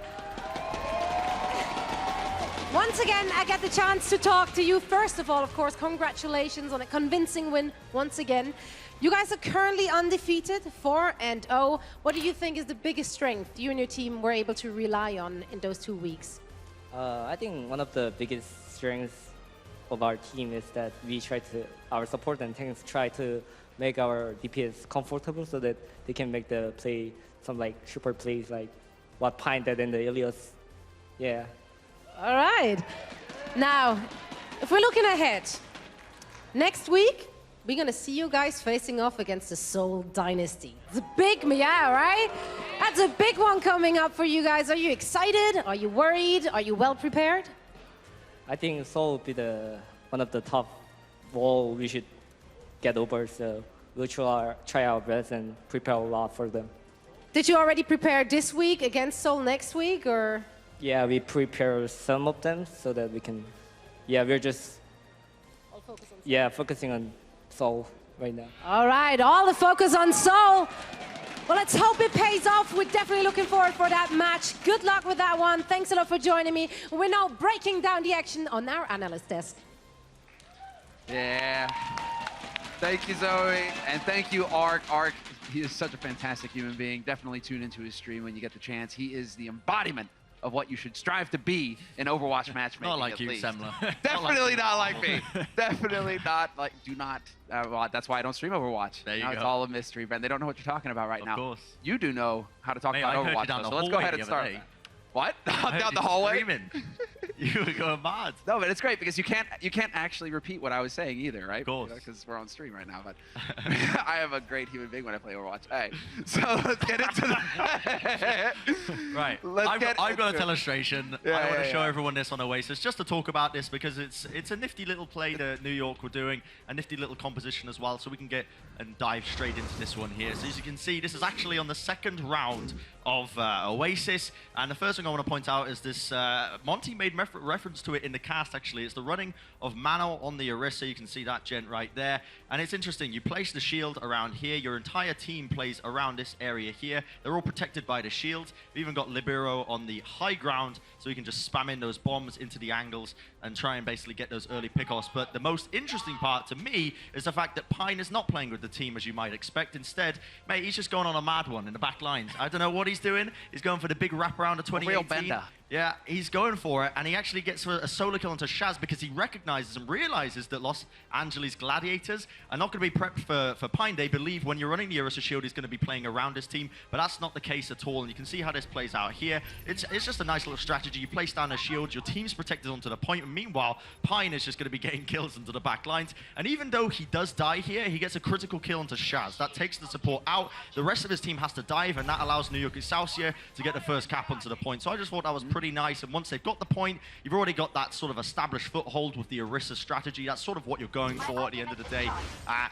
Once again, I get the chance to talk to you. First of all, of course, congratulations on a convincing win once again. You guys are currently undefeated, 4-0. What do you think is the biggest strength you and your team were able to rely on in those 2 weeks? I think one of the biggest strengths of our team is that our support and tanks try to make our DPS comfortable so that they can make the play, some like super plays like what Pine did in the Ilios. Yeah. All right. Now, if we're looking ahead, next week, we're going to see you guys facing off against the Seoul Dynasty. It's a big meow, right? That's a big one coming up for you guys. Are you excited? Are you worried? Are you well prepared? I think Seoul will be one of the top wall we should get over, so we'll try our best and prepare a lot for them. Did you already prepare this week against Seoul next week, or? Yeah, we prepare some of them so that we can, we're just, focusing on Seoul right now. All right, all the focus on Seoul. Well, let's hope it pays off. We're definitely looking forward for that match. Good luck with that one. Thanks a lot for joining me. We're now breaking down the action on our analyst desk. Yeah. Thank you, Zoe. And thank you, Ark. Ark, he is such a fantastic human being. Definitely tune into his stream when you get the chance. He is the embodiment of what you should strive to be in Overwatch matchmaking. Not like at you, least. Semler. Definitely not like me. Definitely not like. Do not. Well, that's why I don't stream Overwatch. There you now go. It's all a mystery, Ben. They don't know what you're talking about right now. Of course. You do know how to talk Mate, about I heard you Overwatch. down Though, the so let's go ahead hallway and the other start. day. What? I Down heard the you hallway? screaming. You were going mad. No, but it's great because you can't actually repeat what I was saying either, right? Of course. Because we're on stream right now. But I am a great human being when I play Overwatch. Hey, so let's get into the Right. I've got a illustration. I want to show everyone this on Oasis just to talk about this because it's a nifty little play that New York were doing, a nifty little composition as well. So we can get and dive straight into this one here. So as you can see, this is actually on the second round of Oasis. And the first thing I want to point out is this, Monty made reference to it in the cast actually. It's the running of Mano on the Orisa. You can see that gent right there. And it's interesting, you place the shield around here. Your entire team plays around this area here. They're all protected by the shield. We've even got Libero on the high ground, so you can just spam in those bombs into the angles and try and basically get those early pickoffs. But the most interesting part to me is the fact that Pine is not playing with the team as you might expect. Instead, mate, he's just going on a mad one in the back lines. I don't know what he's doing. He's going for the big wraparound of 2018. Real bender. Yeah, he's going for it, and he actually gets a solo kill onto Shaz because he recognizes and realizes that Los Angeles Gladiators are not going to be prepped for Pine. They believe when you're running the Orisa shield, he's going to be playing around his team, but that's not the case at all, and you can see how this plays out here. It's just a nice little strategy. You place down a shield, your team's protected onto the point, and meanwhile, Pine is just going to be getting kills into the back lines, and even though he does die here, he gets a critical kill onto Shaz. That takes the support out. The rest of his team has to dive, and that allows New York Excelsior to get the first cap onto the point. So I just thought that was pretty nice, and once they've got the point, you've already got that sort of established foothold with the Orisa strategy. That's sort of what you're going for at the end of the day.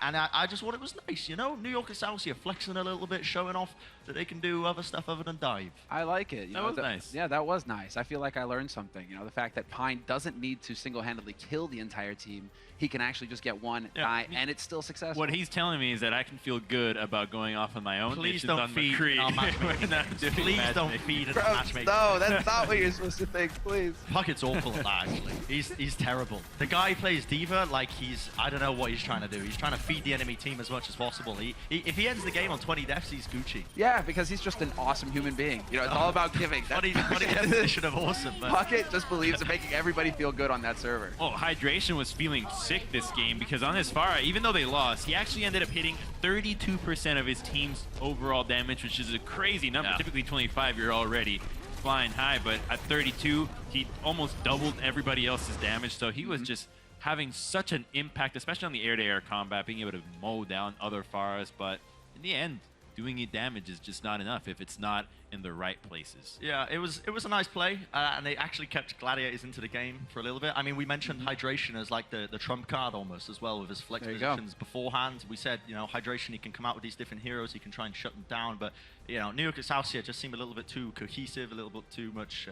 And I just thought it was nice, you know? New York Excelsior flexing a little bit, showing off that they can do other stuff other than dive. I like it. That was nice. Yeah, that was nice. I feel like I learned something. You know, the fact that Pine doesn't need to single-handedly kill the entire team. He can actually just get one die, and it's still successful. What he's telling me is that I can feel good about going off on my own. Please It's don't on feed McCree. our matchmaking. Please don't feed into matchmaking. No, that's not what you're supposed to think, please. Puckett's awful at that, actually. He's terrible. The guy plays Diva like I don't know what he's trying to do. He's trying to feed the enemy team as much as possible. If he ends the game on 20 deaths, he's Gucci. Yeah, because he's just an awesome human being. You know, it's all about giving. Funny definition of awesome. But Puckett just believes in making everybody feel good on that server. Oh, Hydration was feeling sick this game because on his Pharah, even though they lost, he actually ended up hitting 32% of his team's overall damage, which is a crazy number. Yeah. Typically 25, you're already flying high, but at 32, he almost doubled everybody else's damage. So he was just having such an impact, especially on the air-to-air combat, being able to mow down other Pharahs. But in the end, doing it damage is just not enough if it's not in the right places. Yeah, it was a nice play, and they actually kept Gladiators into the game for a little bit. I mean, we mentioned Hydration as like the trump card almost as well with his flex positions beforehand. We said, you know, Hydration, he can come out with these different heroes, he can try and shut them down, but, you know, New York Excelsior just seemed a little bit too cohesive, a little bit too much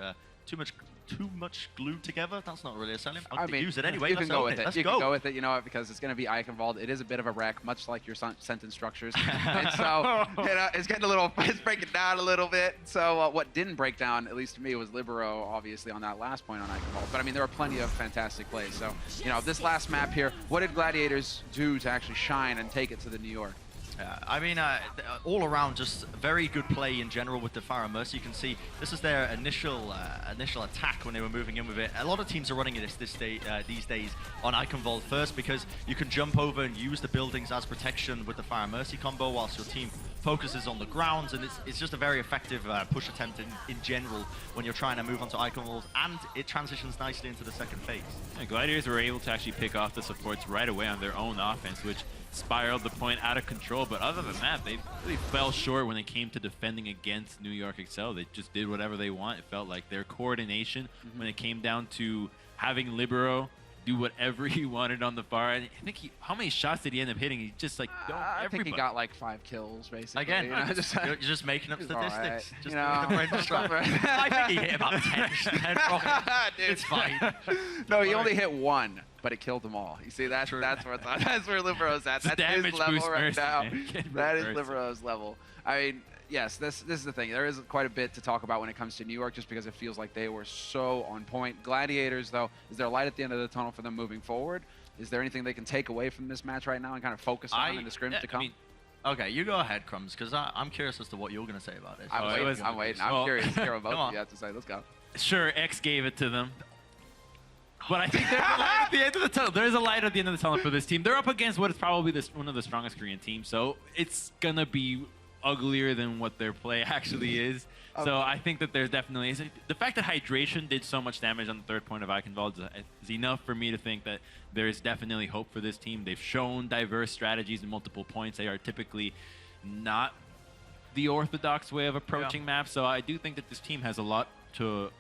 too much glued together. That's not really a selling. I mean, use it anyway. You can go with it. Let's You go. can go with it, you know, because it's going to be Eichenwald. It is a bit of a wreck, much like your sentence structures. And so, you know, it's getting a little, it's breaking down a little bit. So what didn't break down, at least to me, was Libero, obviously, on that last point on Eichenwald. But I mean, there were plenty of fantastic plays. So, you know, this last map here, what did Gladiators do to actually shine and take it to the New York? I mean, all around, just very good play in general with the Fire and Mercy. You can see this is their initial attack when they were moving in with it. A lot of teams are running it these days on Eichenwald first because you can jump over and use the buildings as protection with the Fire and Mercy combo whilst your team focuses on the grounds, and it's just a very effective push attempt in general when you're trying to move onto Eichenwald, and it transitions nicely into the second phase. And Gladiators were able to actually pick off the supports right away on their own offense, which spiraled the point out of control. But other than that, they really fell short when it came to defending against New York Excel. They just did whatever they want. It felt like their coordination when it came down to having Libero do whatever he wanted on the far end. I think how many shots did he end up hitting? He just like I think he got like 5 kills basically. Again, you know, you're just making up statistics. Right. Just you know, I think he hit about 10. It's fine. No, he only hit 1, but it killed them all. You see, that's where Libero's at. That's his level right now. That is Libero's level. I mean, yes, this is the thing. There is quite a bit to talk about when it comes to New York, just because it feels like they were so on point. Gladiators, though, is there a light at the end of the tunnel for them moving forward? Is there anything they can take away from this match right now and kind of focus on in the scrims to come? I mean, okay, you go ahead, Crumbs, because I'm curious as to what you're going to say about it. I'm waiting. I'm curious to hear what both of you have to say. Let's go. Sure, X gave it to them. But I think there's a light at the end of the tunnel. There's a light at the end of the tunnel for this team. They're up against what is probably one of the strongest Korean teams, so it's going to be uglier than what their play actually is. Okay. So I think that there's definitely the fact that hydration did so much damage on the third point of Eichenwald is enough for me to think that there's definitely hope for this team. They've shown diverse strategies in multiple points. They are typically not the orthodox way of approaching maps. So I do think that this team has a lot to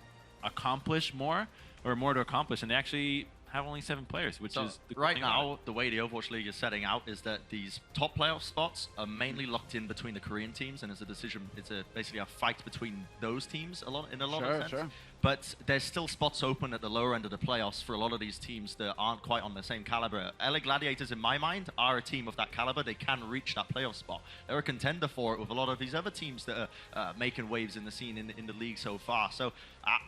accomplish more to accomplish, and they actually have only 7 players, which is right now the way the Overwatch League is setting out is that these top playoff spots are mainly locked in between the Korean teams, and it's a decision. It's basically a fight between those teams in a lot of sense. Sure. But there's still spots open at the lower end of the playoffs for a lot of these teams that aren't quite on the same caliber. LA Gladiators, in my mind, are a team of that caliber. They can reach that playoff spot. They're a contender for it with a lot of these other teams that are making waves in the scene in the league so far. So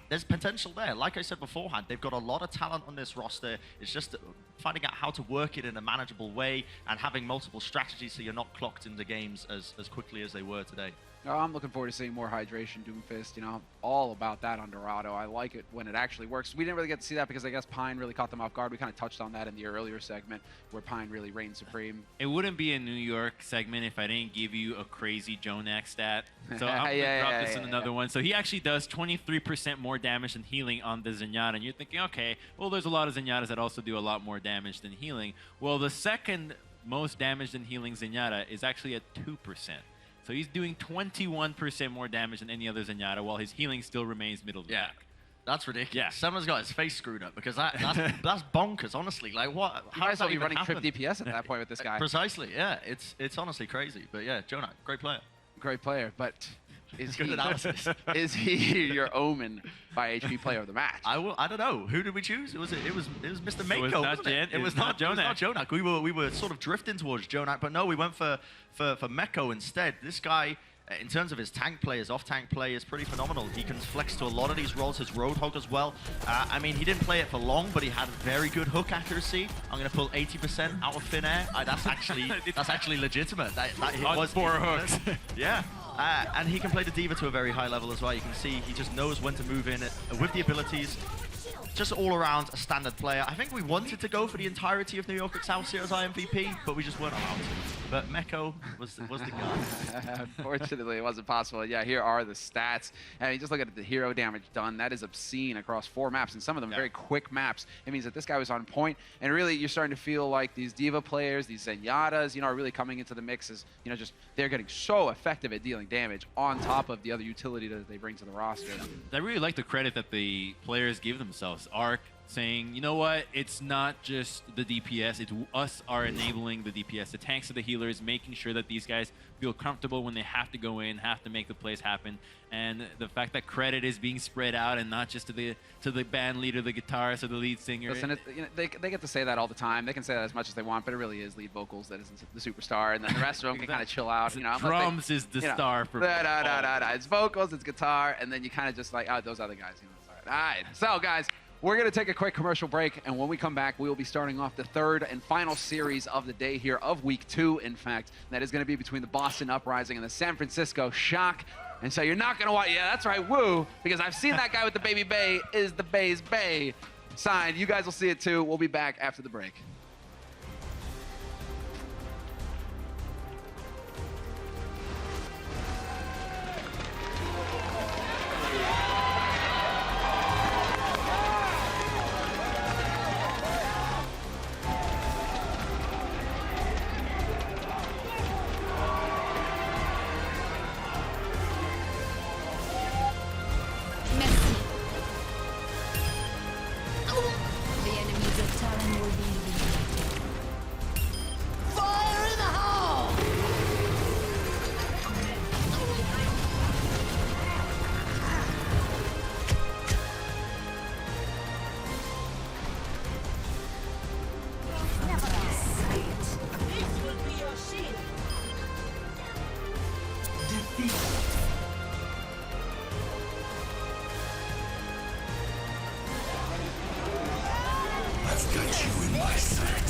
there's potential there. Like I said beforehand, they've got a lot of talent on this roster. It's just finding out how to work it in a manageable way and having multiple strategies so you're not clocked into games as quickly as they were today. I'm looking forward to seeing more hydration, Doomfist. You know, I'm all about that on Dorado. I like it when it actually works. We didn't really get to see that because I guess Pine really caught them off guard. We kind of touched on that in the earlier segment where Pine really reigned supreme. It wouldn't be a New York segment if I didn't give you a crazy Jonak stat. So I'm going to drop this in another one. So he actually does 23% more damage than healing on the Zenyatta. And you're thinking, okay, well, there's a lot of Zenyatas that also do a lot more damage than healing. Well, the second most damage than healing Zenyatta is actually at 2%. So he's doing 21% more damage than any other Zenyatta, while his healing still remains middle of the pack. That's ridiculous. Yeah. Someone's got his face screwed up because that's bonkers, honestly. Like, what? How is that be running trip DPS at that point with this guy? Precisely, yeah. It's honestly crazy. But yeah, Jonak, great player. Great player, but is good analysis. Is he your Omen by HP player of the match? I don't know. Who did we choose? It was Mr. Mako. It was not Jonak. Jonak. We were sort of drifting towards Jonak, but no, we went for Meko instead. This guy, in terms of his tank play, his off-tank play is pretty phenomenal. He can flex to a lot of these roles, his Roadhog as well. I mean, he didn't play it for long, but he had very good hook accuracy. I'm going to pull 80% out of thin air. That's actually legitimate. That was 4 hooks. Yeah. And he can play the D.Va to a very high level as well. You can see he just knows when to move in with the abilities. Just all around a standard player. I think we wanted to go for the entirety of New York Excelsior as our MVP, but we just weren't allowed to. But Meko was the guy. Unfortunately, it wasn't possible. Yeah, here are the stats. I mean, just look at the hero damage done. That is obscene across 4 maps, and some of them very quick maps. It means that this guy was on point, and really you're starting to feel like these D.Va players, these Zenyatas, you know, are really coming into the mix as, you know, just they're getting so effective at dealing damage on top of the other utility that they bring to the roster. I really like the credit that the players give themselves. Arc, saying, you know what, it's not just the DPS, it's us are enabling the DPS, the tanks and the healers, making sure that these guys feel comfortable when they have to go in, have to make the plays happen. And the fact that credit is being spread out and not just to the band leader, the guitarist, or the lead singer. Listen, they get to say that all the time. They can say that as much as they want, but it really is lead vocals that is the superstar, and then the rest of them can kind of chill out. You know, drums is the star for It's vocals, it's guitar, and then you kind of just like, oh, those other guys. You know, it's all right. So, guys, we're going to take a quick commercial break, and when we come back, we will be starting off the third and final series of the day here, of week 2, in fact. That is going to be between the Boston Uprising and the San Francisco Shock. And so you're not going to watch, yeah, that's right, woo, because I've seen that guy with the baby Bay is the Bay's Bay sign. You guys will see it too. We'll be back after the break. I've got you in my sight.